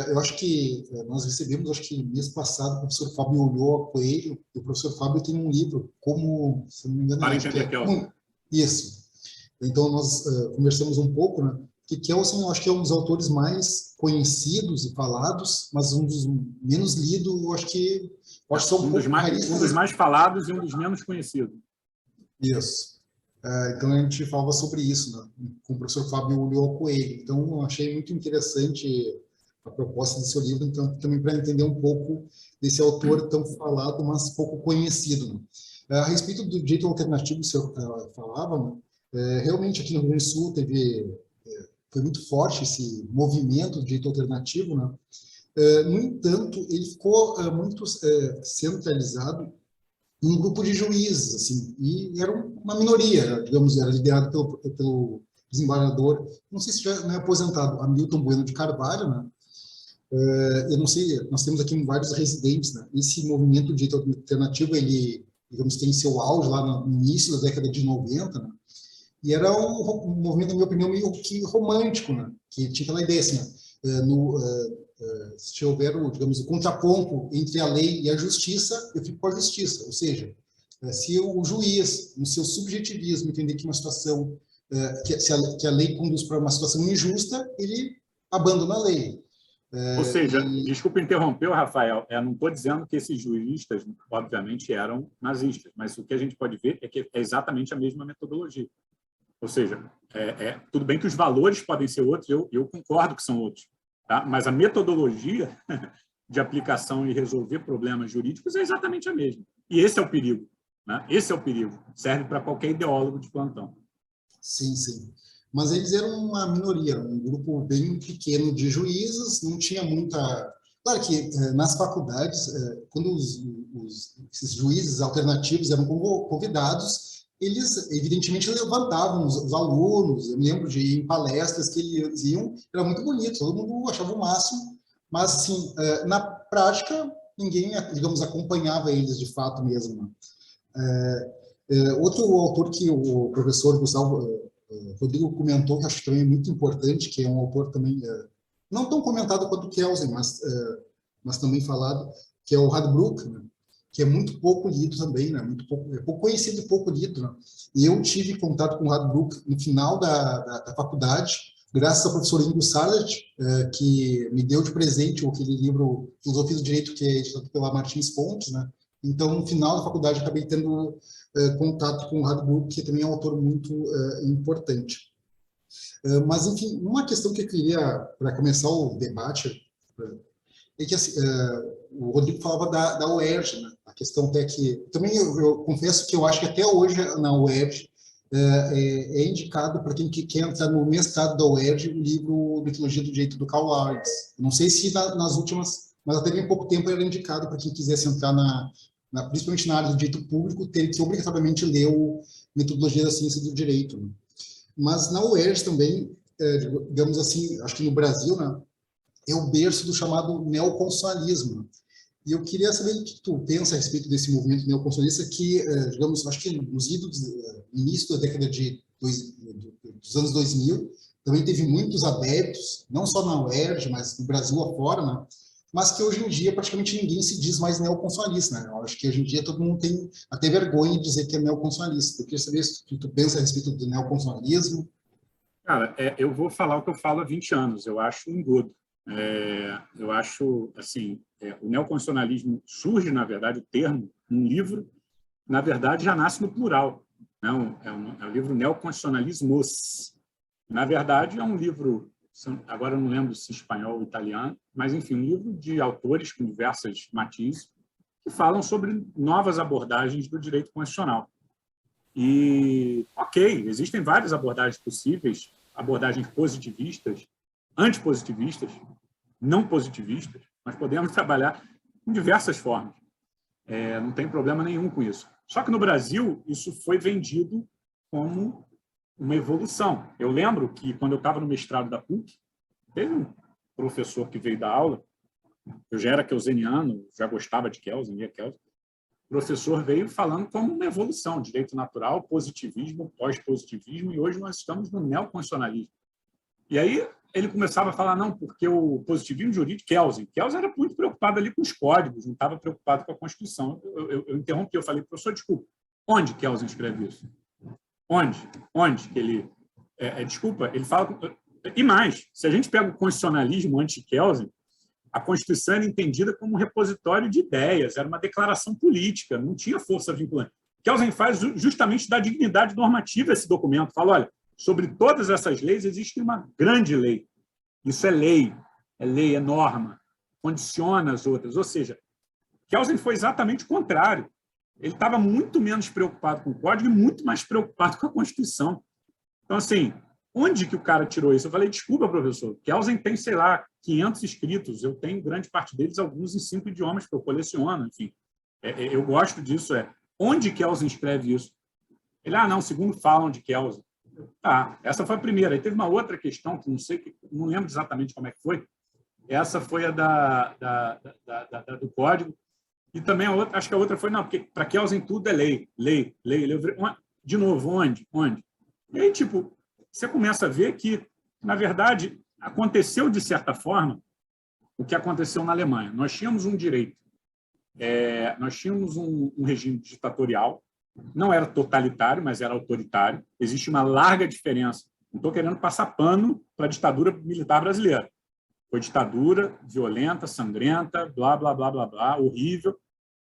Eu acho que nós recebemos, acho que mês passado, o professor Fábio Ulloa Coelho, e o professor Fábio tem um livro, como, se não me engano, para entender Kelsen. Isso. Então, nós conversamos um pouco, né? Que Kelsen, eu acho que é um dos autores mais conhecidos e falados, mas um dos menos lidos, eu acho que são um dos mais falados e um dos menos conhecidos. Isso. Então, a gente falava sobre isso, né, com o professor Fábio Ulloa Coelho. Então, eu achei muito interessante a proposta do seu livro, então, também para entender um pouco desse autor tão falado, mas pouco conhecido. Né. A respeito do direito alternativo que o senhor falava, né, realmente aqui no Rio Grande do Sul foi muito forte esse movimento de direito alternativo, né. No entanto, ele ficou muito centralizado em um grupo de juízes, assim, e era uma minoria, digamos, era liderado pelo desembargador, não sei se já não é aposentado, Hamilton Bueno de Carvalho, né? Eu não sei, nós temos aqui vários residentes, né? Esse movimento de direito alternativo, ele, digamos, tem seu auge lá no início da década de 90, né? E era um movimento, na minha opinião, meio que romântico, né? Que tinha aquela ideia, assim, se houver, digamos, o contraponto entre a lei e a justiça, eu fico com a justiça. Ou seja, se o juiz, no seu subjetivismo, entender que uma situação, que a lei conduz para uma situação injusta, ele abandona a lei. Ou seja, desculpa interromper, Rafael, não estou dizendo que esses juristas, obviamente, eram nazistas, mas o que a gente pode ver é que é exatamente a mesma metodologia. Ou seja, tudo bem que os valores podem ser outros, eu concordo que são outros, tá? Mas a metodologia de aplicação e resolver problemas jurídicos é exatamente a mesma. E esse é o perigo, né? Esse é o perigo. Serve para qualquer ideólogo de plantão. Sim, sim. Mas eles eram uma minoria, um grupo bem pequeno de juízes, não tinha muita... Claro que nas faculdades, quando esses juízes alternativos eram convidados, eles, evidentemente, levantavam os alunos. Eu me lembro de ir em palestras que eles iam, era muito bonito, todo mundo achava o máximo, mas, assim, na prática, ninguém, digamos, acompanhava eles de fato mesmo. Outro autor que o professor Gustavo Rodrigo comentou, que acho que também é muito importante, que é um autor também, não tão comentado quanto o Kelsen, mas também falado, que é o Radbruch, né? Que é muito pouco lido também, né? Pouco conhecido e pouco lido. Né? E eu tive contato com o Radbruch no final da faculdade, graças ao professor Ingo Sarlet, que me deu de presente aquele livro Filosofia do Direito, que é editado pela Martins Fontes, né? Então, no final da faculdade, acabei tendo contato com o Radbruch, que também é um autor muito importante. Mas, enfim, uma questão que eu queria, para começar o debate, é que assim, o Rodrigo falava da UERJ, né? A questão até que... Também eu confesso que eu acho que até hoje na UERJ é indicado para quem quer entrar no mestrado da UERJ o livro Mitologia do Direito do Karl Marx. Não sei se nas últimas, mas até bem pouco tempo era indicado para quem quisesse entrar principalmente na área do direito público, ter que obrigatoriamente ler o Metodologia da Ciência do Direito. Né? Mas na UERJ também, digamos assim, acho que no Brasil, né, é o berço do chamado neoconstitucionalismo. E eu queria saber o que tu pensa a respeito desse movimento neoconstitucionalista que, digamos, acho que no início da década dos anos 2000, também teve muitos adeptos, não só na UERJ, mas no Brasil afora, né? mas que hoje em dia praticamente ninguém se diz mais neoconstitucionalista, né? Eu acho que hoje em dia todo mundo tem até vergonha de dizer que é neoconstitucionalista. Eu queria saber o que tu pensa a respeito do neoconstitucionalismo. Cara, eu vou falar o que eu falo há 20 anos. Eu acho um engodo. Eu acho, assim, o neoconstitucionalismo surge, na verdade, o termo, um livro, na verdade, já nasce no plural. Não, é um livro Neoconstitucionalismos. Na verdade, é um livro, agora eu não lembro se espanhol ou italiano, mas, enfim, um livro de autores com diversas matizes que falam sobre novas abordagens do direito constitucional. E, ok, existem várias abordagens possíveis, abordagens positivistas, antipositivistas, não positivistas, nós podemos trabalhar em diversas formas. Não tem problema nenhum com isso. Só que no Brasil, isso foi vendido como uma evolução. Eu lembro que, quando eu estava no mestrado da PUC, teve um professor que veio dar aula, eu já era kelseniano, já gostava de Kelsen, lia Kelsen, o professor veio falando como uma evolução, direito natural, positivismo, pós-positivismo, e hoje nós estamos no neoconstitucionalismo. E aí ele começava a falar, não, porque o positivismo jurídico, Kelsen era muito preocupado ali com os códigos, não estava preocupado com a Constituição. Eu interrompi, eu falei, professor, desculpa, onde Kelsen escreve isso? Onde que ele... desculpa, ele fala... E mais, se a gente pega o constitucionalismo antes de Kelsen, a Constituição era entendida como um repositório de ideias, era uma declaração política, não tinha força vinculante. Kelsen faz justamente da dignidade normativa esse documento. Fala, olha, sobre todas essas leis existe uma grande lei. Isso é lei, é norma, condiciona as outras. Ou seja, Kelsen foi exatamente o contrário. Ele estava muito menos preocupado com o código e muito mais preocupado com a Constituição. Então, assim, onde que o cara tirou isso? Eu falei, desculpa, professor, Kelsen tem, sei lá, 500 escritos, eu tenho grande parte deles, alguns em 5 idiomas que eu coleciono, enfim. Eu gosto disso, onde Kelsen escreve isso? Ele, não, segundo falam de Kelsen. Tá, essa foi a primeira. Aí teve uma outra questão, que não lembro exatamente como é que foi. Essa foi a do código. E também a outra, acho que a outra foi, não, porque para Kelsen tudo é lei. De novo, onde? E aí, tipo, você começa a ver que, na verdade, aconteceu, de certa forma, o que aconteceu na Alemanha. Nós tínhamos um direito, nós tínhamos um regime ditatorial, não era totalitário, mas era autoritário. Existe uma larga diferença. Não estou querendo passar pano para a ditadura militar brasileira. Foi ditadura violenta, sangrenta, blá, blá, blá, blá, blá, horrível.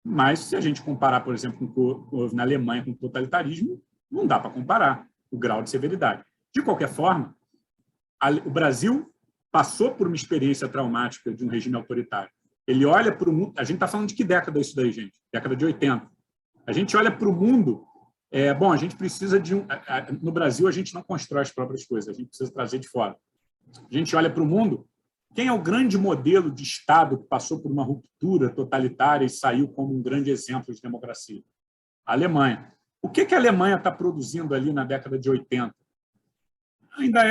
Mas, se a gente comparar, por exemplo, com o que houve na Alemanha com o totalitarismo, não dá para comparar o grau de severidade. De qualquer forma, o Brasil passou por uma experiência traumática de um regime autoritário. Ele olha para o mundo... A gente está falando de que década isso daí, gente? Década de 80. A gente olha para o mundo... a gente precisa de no Brasil, a gente não constrói as próprias coisas, a gente precisa trazer de fora. A gente olha para o mundo... Quem é o grande modelo de Estado que passou por uma ruptura totalitária e saiu como um grande exemplo de democracia? A Alemanha. O que a Alemanha está produzindo ali na década de 80? Ainda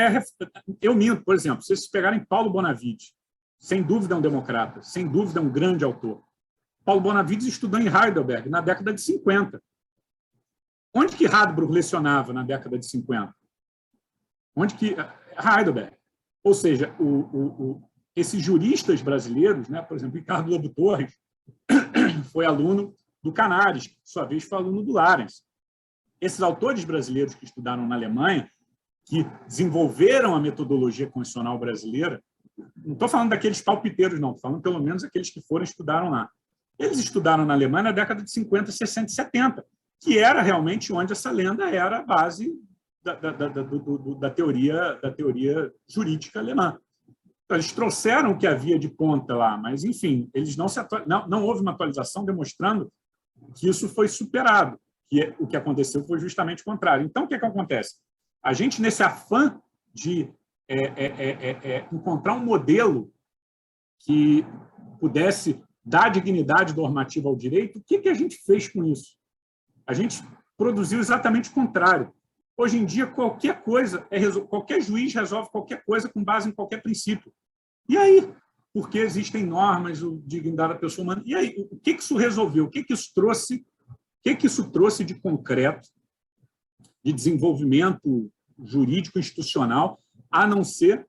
eu minto, por exemplo, se vocês pegarem Paulo Bonavides, sem dúvida é um democrata, sem dúvida é um grande autor. Paulo Bonavides estudou em Heidelberg na década de 50. Onde que Radbruch lecionava na década de 50? Onde que... Heidelberg. Ou seja, esses juristas brasileiros, né, por exemplo, Ricardo Lobo Torres, foi aluno do Canaris, que, por sua vez, foi aluno do Larens. Esses autores brasileiros que estudaram na Alemanha, que desenvolveram a metodologia constitucional brasileira, não estou falando daqueles palpiteiros, não, estou falando pelo menos aqueles que estudaram lá. Eles estudaram na Alemanha na década de 50, 60 e 70, que era realmente onde essa lenda era a base da teoria jurídica alemã. Então, eles trouxeram o que havia de ponta lá, mas, enfim, eles não houve uma atualização demonstrando que isso foi superado, que o que aconteceu foi justamente o contrário. Então, o que acontece? A gente, nesse afã de encontrar um modelo que pudesse dar dignidade normativa ao direito, o que a gente fez com isso? A gente produziu exatamente o contrário. Hoje em dia, qualquer juiz resolve qualquer coisa com base em qualquer princípio. E aí? Porque existem normas, o dignidade da pessoa humana. E aí? O que isso resolveu? O que isso trouxe? O que isso trouxe de concreto, de desenvolvimento jurídico institucional, a não ser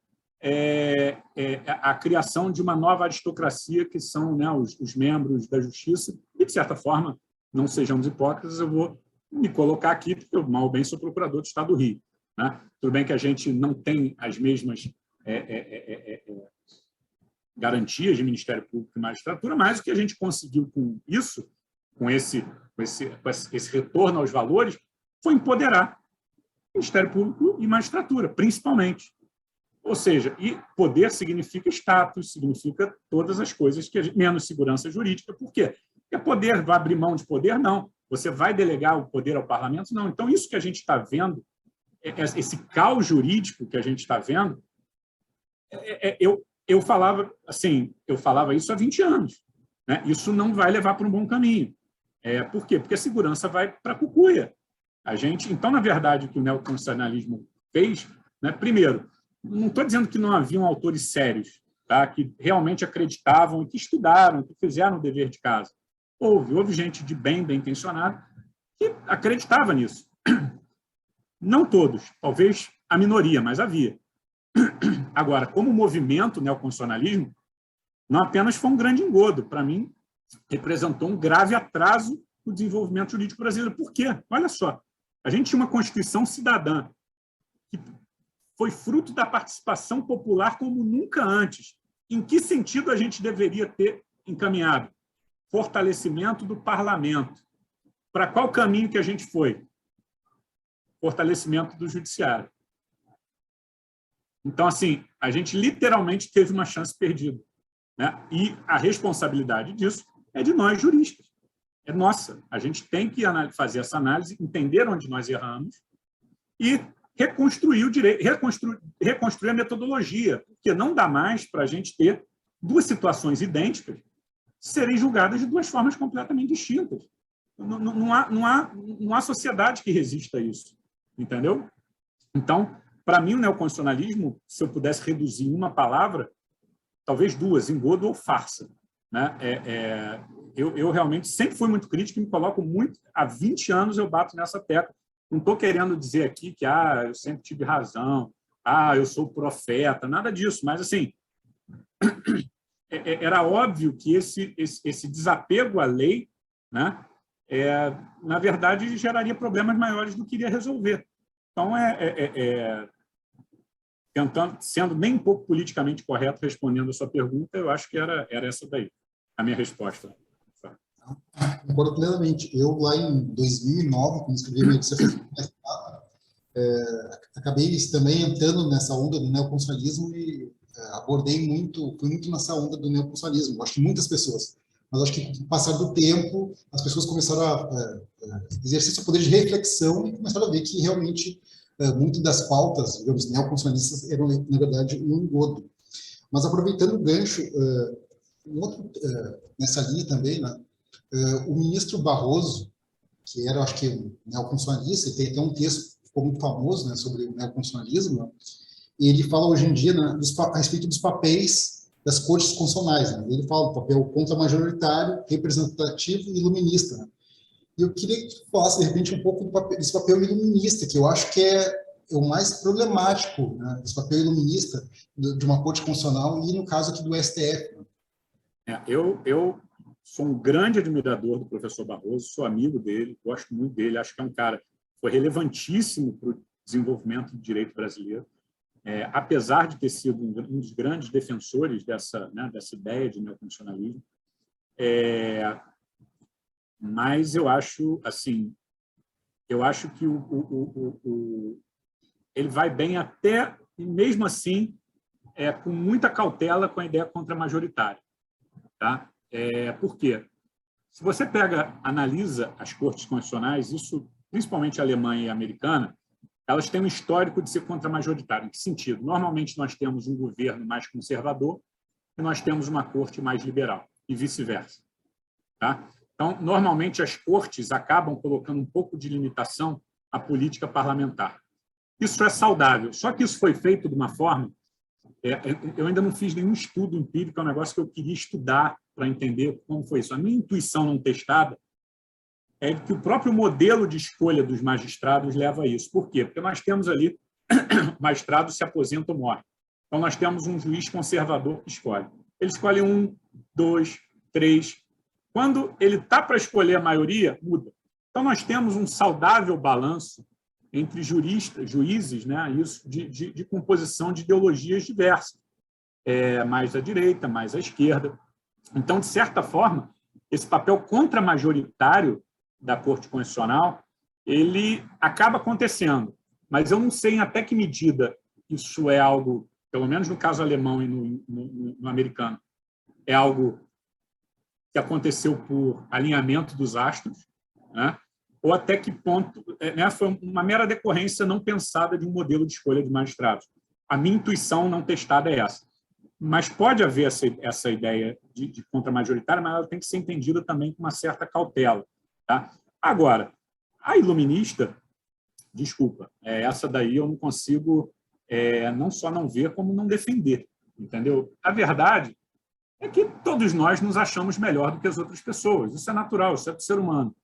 a criação de uma nova aristocracia, que são, né, os membros da justiça, e, de certa forma, não sejamos hipócritas, eu vou me colocar aqui, porque eu, mal ou bem, sou procurador do Estado do Rio. Né? Tudo bem que a gente não tem as mesmas garantias de Ministério Público e magistratura, mas o que a gente conseguiu com isso, com esse retorno aos valores, foi empoderar Ministério Público e magistratura, principalmente. Ou seja, e poder significa status, significa todas as coisas, menos segurança jurídica. Por quê? Porque poder, vai abrir mão de poder? Não. Você vai delegar o poder ao parlamento? Não. Então, isso que a gente está vendo, esse caos jurídico que a gente está vendo, eu falava isso há 20 anos. Né? Isso não vai levar para um bom caminho. Por quê? Porque a segurança vai para a cucuia. Então, na verdade, o que o neoconstitucionalismo fez, né, primeiro, não estou dizendo que não haviam autores sérios, tá, que realmente acreditavam, que estudaram, que fizeram o dever de casa. Houve gente de bem intencionada que acreditava nisso. Não todos, talvez a minoria, mas havia. Agora, como movimento, o neoconstitucionalismo não apenas foi um grande engodo, para mim, representou um grave atraso no desenvolvimento jurídico brasileiro. Por quê? Olha só, a gente tinha uma Constituição cidadã, que foi fruto da participação popular como nunca antes. Em que sentido a gente deveria ter encaminhado? Fortalecimento do parlamento. Para qual caminho que a gente foi? Fortalecimento do judiciário. Então, assim, a gente literalmente teve uma chance perdida. Né? E a responsabilidade disso é de nós, juristas. É nossa. A gente tem que fazer essa análise, entender onde nós erramos e reconstruir o direito, reconstruir a metodologia, porque não dá mais para a gente ter duas situações idênticas serem julgadas de duas formas completamente distintas. Não há sociedade que resista a isso, entendeu? Então, para mim, o neoconstitucionalismo, se eu pudesse reduzir em uma palavra, talvez duas, engodo ou farsa. Né? Eu realmente sempre fui muito crítico e me coloco muito, há 20 anos eu bato nessa tecla. Não estou querendo dizer aqui que eu sempre tive razão, eu sou profeta, nada disso, mas assim, era óbvio que esse desapego à lei, né, na verdade, geraria problemas maiores do que iria resolver. Então, sendo nem um pouco politicamente correto respondendo a sua pergunta, eu acho que era essa daí, a minha resposta. Concordo plenamente. Eu, lá em 2009, quando escrevi minha dissertação, acabei também entrando nessa onda do neoconstitucionalismo e fui muito nessa onda do neoconstitucionalismo. Acho que muitas pessoas, mas acho que com o passar do tempo, as pessoas começaram a exercer seu poder de reflexão e começaram a ver que realmente muitas das pautas, digamos, neoconstitucionalistas eram, na verdade, um engodo. Mas aproveitando o gancho, nessa linha também, né, o ministro Barroso, que era, acho que, um neoconstitucionalista, e tem até um texto que ficou muito famoso, né, sobre o neoconstitucionalismo, né, e ele fala hoje em dia, né, a respeito dos papéis das cortes constitucionais. Né, ele fala do papel contra-majoritário, representativo e iluminista. Né, e eu queria que tu falasse, de repente, um pouco desse papel iluminista, que eu acho que é o mais problemático, né, desse papel iluminista de uma corte constitucional e, no caso aqui, do STF. Né. Eu sou um grande admirador do professor Barroso, sou amigo dele, gosto muito dele, acho que é um cara que foi relevantíssimo para o desenvolvimento do direito brasileiro, apesar de ter sido um dos grandes defensores dessa ideia de neoconstitucionalismo. Mas eu acho, assim, que ele vai bem até, e mesmo assim, com muita cautela com a ideia contra-majoritária. Tá? Por quê? Se você analisa as cortes constitucionais, isso, principalmente a alemã e a americana, elas têm um histórico de ser contra-majoritário. Em que sentido? Normalmente nós temos um governo mais conservador e nós temos uma corte mais liberal, e vice-versa. Tá? Então, normalmente as cortes acabam colocando um pouco de limitação à política parlamentar. Isso é saudável, só que isso foi feito de uma forma... eu ainda não fiz nenhum estudo empírico, é um negócio que eu queria estudar para entender como foi isso. A minha intuição não testada é que o próprio modelo de escolha dos magistrados leva a isso. Por quê? Porque nós temos ali, o magistrado se aposenta ou morre. Então, nós temos um juiz conservador que escolhe. Ele escolhe 1, 2, 3. Quando ele está para escolher a maioria, muda. Então, nós temos um saudável balanço entre juízes, né, isso, de composição de ideologias diversas, mais à direita, mais à esquerda. Então, de certa forma, esse papel contramajoritário da Corte Constitucional, ele acaba acontecendo, mas eu não sei em até que medida isso é algo, pelo menos no caso alemão e no americano, é algo que aconteceu por alinhamento dos astros, né? Ou até que ponto, né, foi uma mera decorrência não pensada de um modelo de escolha de magistrados. A minha intuição não testada é essa. Mas pode haver essa ideia de contramajoritária, mas ela tem que ser entendida também com uma certa cautela. Tá? Agora, a iluminista, desculpa, essa daí eu não consigo não só não ver, como não defender. Entendeu? A verdade é que todos nós nos achamos melhor do que as outras pessoas. Isso é natural, isso é do ser humano.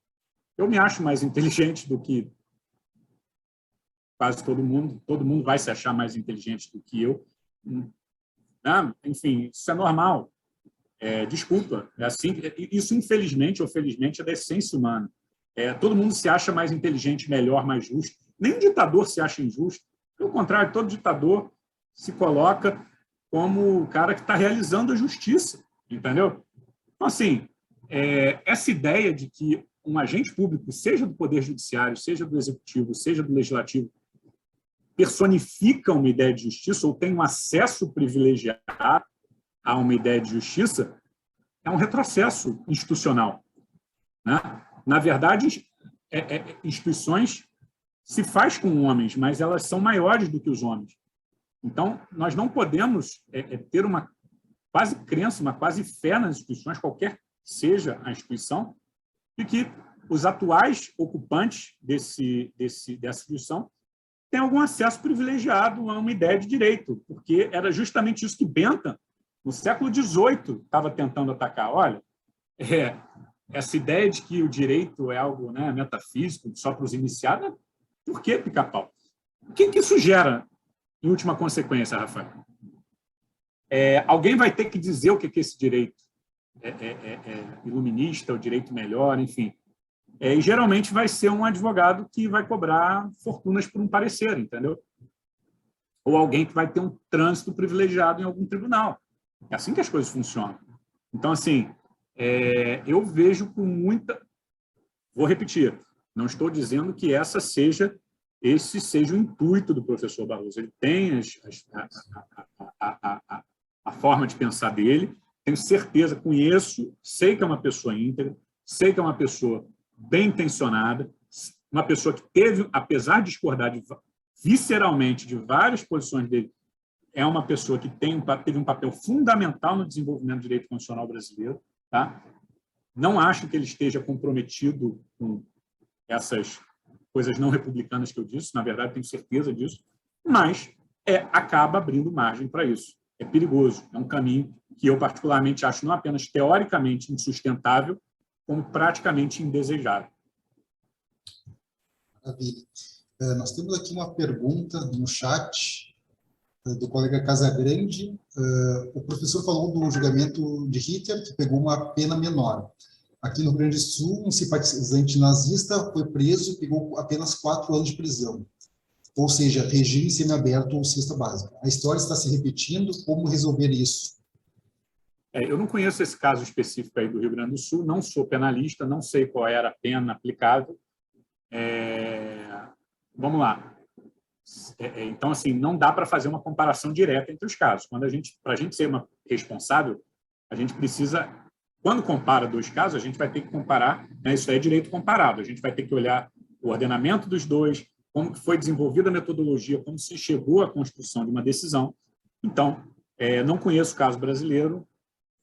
Eu me acho mais inteligente do que quase todo mundo vai se achar mais inteligente do que eu. Enfim, isso é normal. Desculpa, é assim. Isso, infelizmente ou felizmente, é da essência humana. Todo mundo se acha mais inteligente, melhor, mais justo. Nem ditador se acha injusto. Pelo contrário, todo ditador se coloca como o cara que está realizando a justiça, entendeu? Então, assim, essa ideia de que um agente público, seja do Poder Judiciário, seja do Executivo, seja do Legislativo, personifica uma ideia de justiça ou tem um acesso privilegiado a uma ideia de justiça, é um retrocesso institucional. Né? Na verdade, instituições se faz com homens, mas elas são maiores do que os homens. Então, nós não podemos ter uma quase crença, uma quase fé nas instituições, qualquer que seja a instituição, de que os atuais ocupantes dessa instituição têm algum acesso privilegiado a uma ideia de direito, porque era justamente isso que Bentham, no século XVIII, estava tentando atacar. Olha, essa ideia de que o direito é algo, né, metafísico, só para os iniciados, por que, Pica-Pau? O que isso gera, em última consequência, Rafael? Alguém vai ter que dizer o que é esse direito iluminista, o direito melhor, enfim. E geralmente vai ser um advogado que vai cobrar fortunas por um parecer, entendeu? Ou alguém que vai ter um trânsito privilegiado em algum tribunal. É assim que as coisas funcionam. Então, assim, eu vejo com muita... Vou repetir, não estou dizendo que esse seja o intuito do professor Barroso. Ele tem a forma de pensar dele, tenho certeza, conheço, sei que é uma pessoa íntegra, sei que é uma pessoa bem intencionada, uma pessoa que teve, apesar de discordar visceralmente de várias posições dele, é uma pessoa que teve um papel fundamental no desenvolvimento do direito constitucional brasileiro. Tá? Não acho que ele esteja comprometido com essas coisas não republicanas que eu disse, na verdade, tenho certeza disso, mas acaba abrindo margem para isso. É perigoso, é um caminho que eu particularmente acho não apenas teoricamente insustentável, como praticamente indesejável. Maravilha. Nós temos aqui uma pergunta no chat do colega Casagrande. O professor falou do julgamento de Hitler, que pegou uma pena menor. Aqui no Rio Grande do Sul, um simpatizante nazista foi preso e pegou apenas 4 anos de prisão. Ou seja, regime semiaberto ou cesta básica. A história está se repetindo. Como resolver isso? Eu não conheço esse caso específico aí do Rio Grande do Sul, não sou penalista, não sei qual era a pena aplicável. Vamos lá. Então, assim, não dá para fazer uma comparação direta entre os casos. Para a gente ser responsável, a gente precisa, quando compara 2 casos, a gente vai ter que comparar, né, isso é direito comparado, a gente vai ter que olhar o ordenamento dos dois, como foi desenvolvida a metodologia, como se chegou à construção de uma decisão. Então, não conheço o caso brasileiro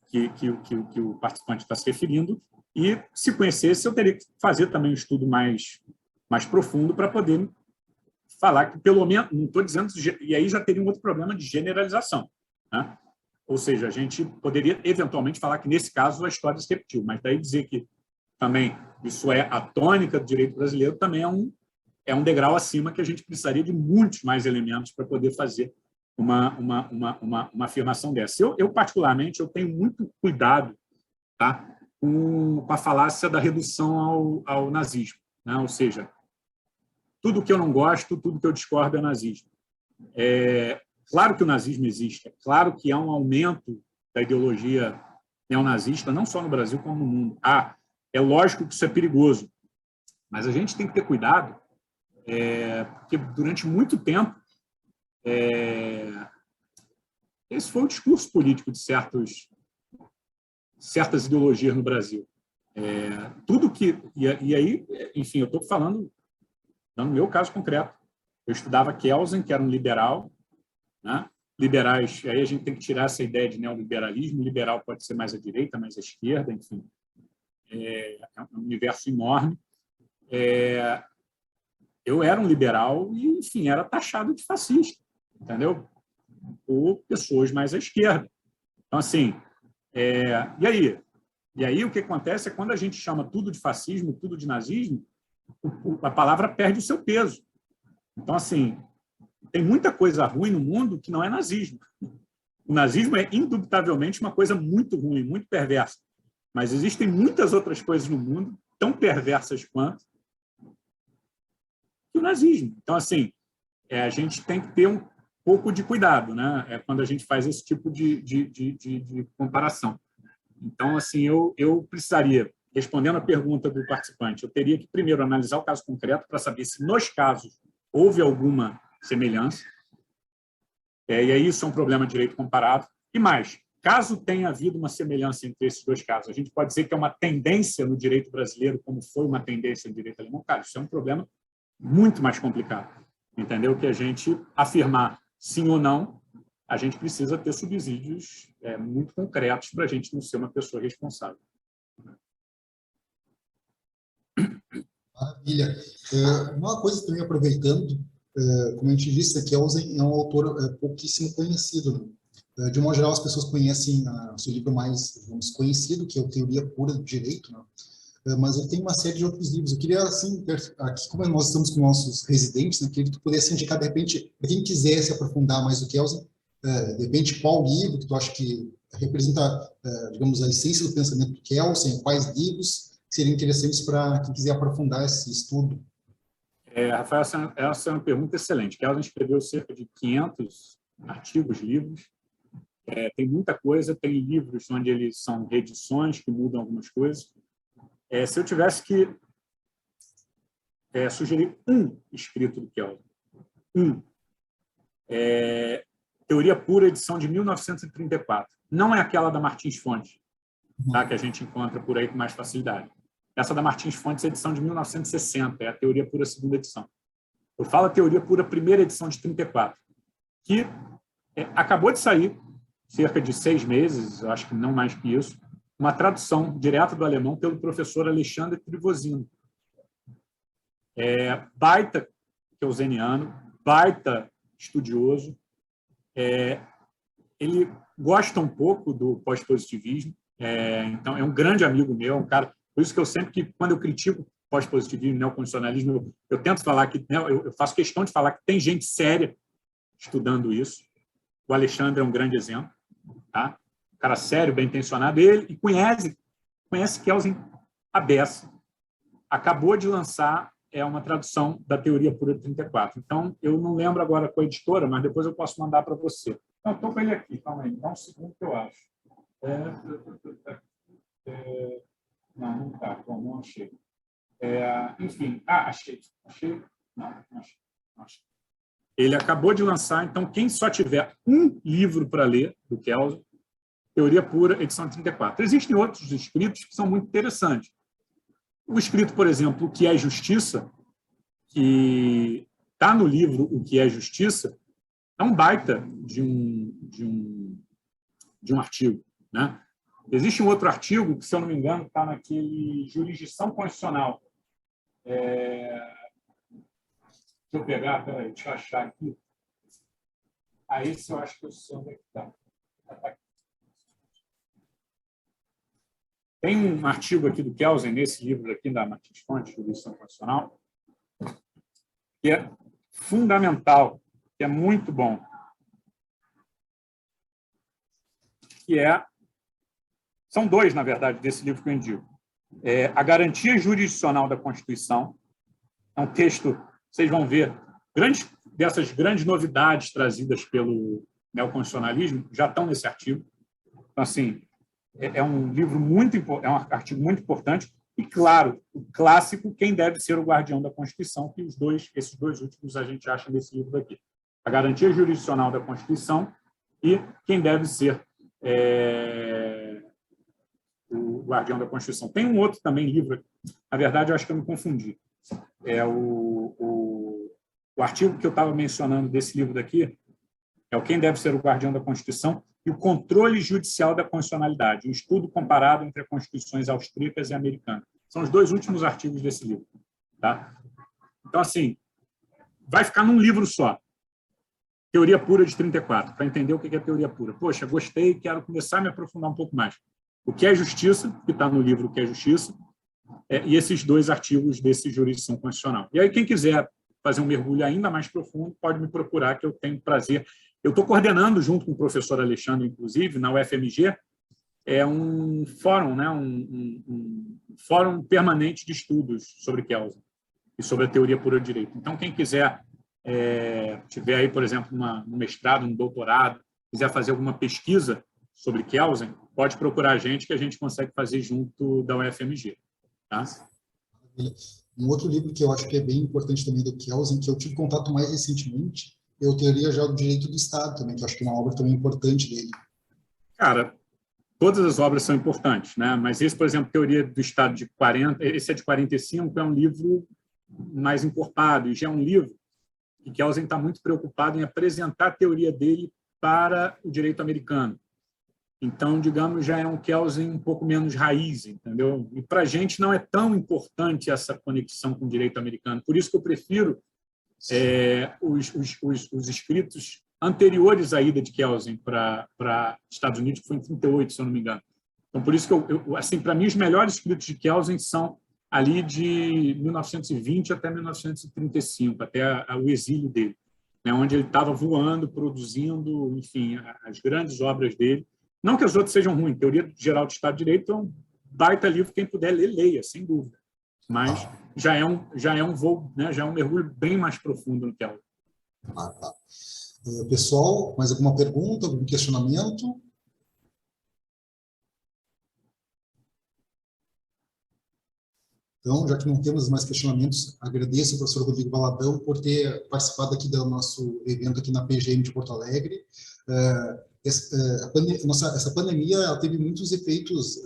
que o participante está se referindo, e, se conhecesse, eu teria que fazer também um estudo mais profundo para poder falar que, pelo menos, não estou dizendo, e aí já teria um outro problema de generalização. Né? Ou seja, a gente poderia, eventualmente, falar que, nesse caso, a história se repetiu, mas daí dizer que também isso é a tônica do direito brasileiro também é um degrau acima que a gente precisaria de muitos mais elementos para poder fazer uma afirmação dessa. Eu, particularmente, eu tenho muito cuidado, tá, com a falácia da redução ao nazismo, né? Ou seja, tudo que eu não gosto, tudo que eu discordo é nazismo. Claro que o nazismo existe, é claro que há um aumento da ideologia neonazista, não só no Brasil, como no mundo. É lógico que isso é perigoso, mas a gente tem que ter cuidado, porque durante muito tempo esse foi o discurso político de certas ideologias no Brasil. Tudo que... E aí, enfim, eu estou falando, no meu caso concreto, eu estudava Kelsen, que era um liberal, né? Liberais, aí a gente tem que tirar essa ideia de neoliberalismo, liberal pode ser mais à direita, mais à esquerda, enfim. É um universo enorme. Eu era um liberal e, enfim, era taxado de fascista, entendeu? Por pessoas mais à esquerda. Então, assim, e aí? E aí o que acontece é quando a gente chama tudo de fascismo, tudo de nazismo, a palavra perde o seu peso. Então, assim, tem muita coisa ruim no mundo que não é nazismo. O nazismo é, indubitavelmente, uma coisa muito ruim, muito perversa. Mas existem muitas outras coisas no mundo tão perversas quanto o nazismo. Então, assim, a gente tem que ter um pouco de cuidado, né? Quando a gente faz esse tipo de comparação. Então, assim, eu precisaria, respondendo a pergunta do participante, eu teria que primeiro analisar o caso concreto para saber se nos casos houve alguma semelhança. E aí isso é um problema de direito comparado. E mais, caso tenha havido uma semelhança entre esses dois casos, a gente pode dizer que é uma tendência no direito brasileiro, como foi uma tendência no direito alemão. Cara, isso é um problema muito mais complicado. Entendeu? Que a gente afirmar sim ou não, a gente precisa ter subsídios muito concretos para a gente não ser uma pessoa responsável. Maravilha. Uma coisa também, aproveitando, como a gente disse, a Kelsen é um autor pouquíssimo conhecido, né? De modo geral, as pessoas conhecem o seu livro mais, digamos, conhecido, que é o Teoria Pura do Direito, né? Mas ele tem uma série de outros livros. Eu queria, assim, aqui, como nós estamos com nossos residentes, né, queria que tu pudesse indicar, de repente, para quem quiser se aprofundar mais do Kelsen, de repente, qual livro que tu acha que representa, digamos, a essência do pensamento do Kelsen, quais livros seriam interessantes para quem quiser aprofundar esse estudo? Rafael, essa é uma pergunta excelente. Kelsen escreveu cerca de 500 artigos, livros. Tem muita coisa, tem livros onde eles são reedições, que mudam algumas coisas. Se eu tivesse que sugerir um escrito do Kelsen, Teoria Pura, edição de 1934. Não é aquela da Martins Fontes, tá? Que a gente encontra por aí com mais facilidade. Essa da Martins Fontes é edição de 1960, é a Teoria Pura, segunda edição. Eu falo a Teoria Pura, primeira edição de 34, que acabou de sair, cerca de 6 meses, eu acho que não mais que isso, uma tradução direta do alemão pelo professor Alexandre Trivosino. Baita keuseniano, baita estudioso. Ele gosta um pouco do pós-positivismo, então é um grande amigo meu, um cara. Por isso que eu sempre, quando eu critico pós-positivismo, neocondicionalismo, eu tento falar que, né, eu faço questão de falar que tem gente séria estudando isso. O Alexandre é um grande exemplo, tá? Um cara sério, bem intencionado, ele e conhece Kelsen à beça. Acabou de lançar uma tradução da Teoria Pura de 34. Então, eu não lembro agora qual editora, mas depois eu posso mandar para você. Não, estou com ele aqui, calma aí, dá um segundo que eu acho. Não está, não achei. Enfim, achei. Não achei. Ele acabou de lançar, então, quem só tiver um livro para ler do Kelsen, Teoria Pura, edição 34. Existem outros escritos que são muito interessantes. O escrito, por exemplo, O que é Justiça, que está no livro O que é Justiça, é um baita de um artigo, né? Existe um outro artigo que, se eu não me engano, está naquele Jurisdição Constitucional. Deixa eu pegar, peraí, deixa eu achar aqui. Esse eu acho que eu sei onde é que está. Tem um artigo aqui do Kelsen, nesse livro aqui da Martins Fontes, Jurisdição Constitucional, que é fundamental, que é muito bom. que são dois, na verdade, desse livro que eu indico. A Garantia Jurisdicional da Constituição. É um texto, vocês vão ver, dessas grandes novidades trazidas pelo neoconstitucionalismo já estão nesse artigo. Então, assim, é um livro é um artigo muito importante. E, claro, o clássico, quem deve ser o guardião da Constituição, que esses dois últimos a gente acha nesse livro aqui. A Garantia Jurisdicional da Constituição e quem deve ser o guardião da Constituição. Tem um outro também livro, na verdade, eu acho que eu me confundi. O artigo que eu estava mencionando desse livro daqui é o Quem deve ser o guardião da Constituição e o Controle Judicial da Constitucionalidade, um estudo comparado entre as constituições austríacas e americanas. São os dois últimos artigos desse livro. Tá? Então, assim, vai ficar num livro só. Teoria Pura de 34, para entender o que é teoria pura. Poxa, gostei, quero começar a me aprofundar um pouco mais. O que é justiça, que está no livro O que é Justiça, e esses dois artigos desse Jurisdição Constitucional. E aí, quem quiser fazer um mergulho ainda mais profundo, pode me procurar, que eu tenho prazer. Eu estou coordenando, junto com o professor Alexandre, inclusive, na UFMG, um fórum, né, um fórum permanente de estudos sobre Kelsen e sobre a teoria pura do direito. Então, quem quiser, tiver aí, por exemplo, um mestrado, um doutorado, quiser fazer alguma pesquisa sobre Kelsen, pode procurar a gente, que a gente consegue fazer junto da UFMG. Tá? Um outro livro que eu acho que é bem importante também do Kelsen, que eu tive contato mais recentemente, é o Teoria Geral do Direito do Estado também, que eu acho que é uma obra também importante dele. Cara, todas as obras são importantes, né? Mas esse, por exemplo, Teoria do Estado de 40, esse é de 45, é um livro mais encorpado, e já é um livro que Kelsen está muito preocupado em apresentar a teoria dele para o direito americano. Então, digamos, já é um Kelsen um pouco menos raiz, entendeu? E para a gente não é tão importante essa conexão com o direito americano. Por isso que eu prefiro os escritos anteriores à ida de Kelsen para Estados Unidos, que foi em 38, se eu não me engano. Então, por isso que, assim, para mim, os melhores escritos de Kelsen são ali de 1920 até 1935, até o exílio dele, né, onde ele estava voando, produzindo, enfim, as grandes obras dele. Não que as outras sejam ruins. Teoria Geral do Estado de Direito é um baita livro, quem puder ler, leia, sem dúvida. Mas já é um voo, né, já é um mergulho bem mais profundo no Kelsen. Tá. Pessoal, mais alguma pergunta, algum questionamento? Então, já que não temos mais questionamentos, agradeço ao professor Rodrigo Valadão por ter participado aqui do nosso evento aqui na PGM de Porto Alegre. Essa pandemia ela teve muitos efeitos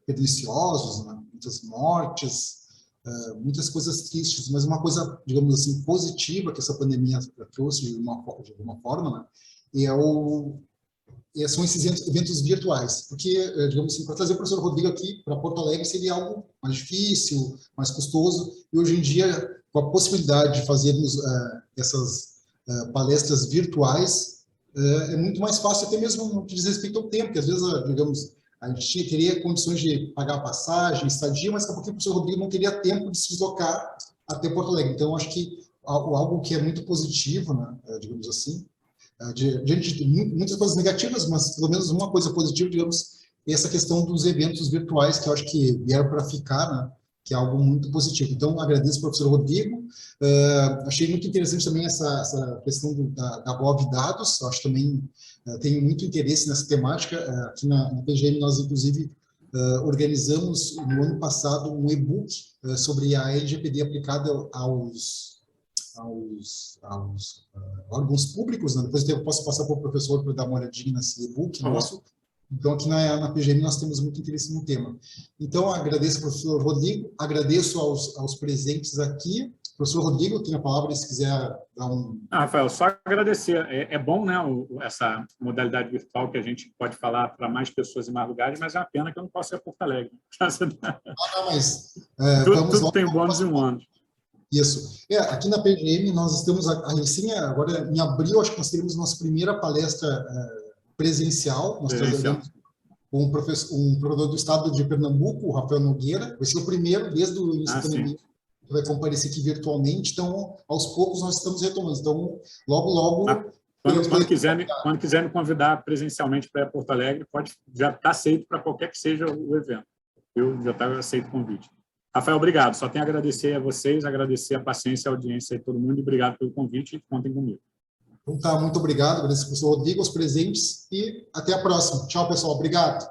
perniciosos, né? Muitas mortes, muitas coisas tristes, mas uma coisa, digamos assim, positiva que essa pandemia trouxe de alguma forma, né? São esses eventos virtuais, porque, digamos assim, para trazer o professor Rodrigo aqui para Porto Alegre seria algo mais difícil, mais custoso, e hoje em dia, com a possibilidade de fazermos essas palestras virtuais, é muito mais fácil, até mesmo no que diz respeito ao tempo, que às vezes, digamos, a gente teria condições de pagar passagem, estadia, mas daqui a pouquinho o professor Rodrigo não teria tempo de se deslocar até Porto Alegre. Então, acho que algo que é muito positivo, né, digamos assim, diante de muitas coisas negativas, mas pelo menos uma coisa positiva, digamos, é essa questão dos eventos virtuais, que eu acho que vieram para ficar, né, que é algo muito positivo. Então, agradeço ao professor Rodrigo. Achei muito interessante também essa questão da BOV Dados. Acho também tenho muito interesse nessa temática. Aqui na PGM, nós, inclusive, organizamos, no ano passado, um e-book sobre a LGPD aplicada aos órgãos públicos, né? Depois eu posso passar para o professor para dar uma olhadinha nesse e-book nosso. Então, aqui na PGM, nós temos muito interesse no tema. Então, agradeço ao professor Rodrigo, agradeço aos presentes aqui. Professor Rodrigo, tem a palavra, se quiser dar um... Rafael, só agradecer. É bom, né, essa modalidade virtual que a gente pode falar para mais pessoas em mais lugares, mas é uma pena que eu não posso ir a Porto Alegre. Não, mas... tudo tem bônus e um ônus. Isso. Aqui na PGM, nós estamos, agora em abril, acho que nós teremos nossa primeira palestra presencial. Nós trazemos um provedor do estado de Pernambuco, o Rafael Nogueira. Vai ser o primeiro desde o início da pandemia que vai comparecer aqui virtualmente. Então, aos poucos, nós estamos retomando. Então, logo, Quando quiser me convidar presencialmente para Porto Alegre, já está aceito para qualquer que seja o evento. Eu já aceito o convite. Rafael, obrigado. Só tenho a agradecer a vocês, agradecer a paciência e a audiência de todo mundo, e obrigado pelo convite e contem comigo. Então, tá, muito obrigado. Agradeço ao professor Rodrigo, aos presentes, e até a próxima. Tchau, pessoal. Obrigado.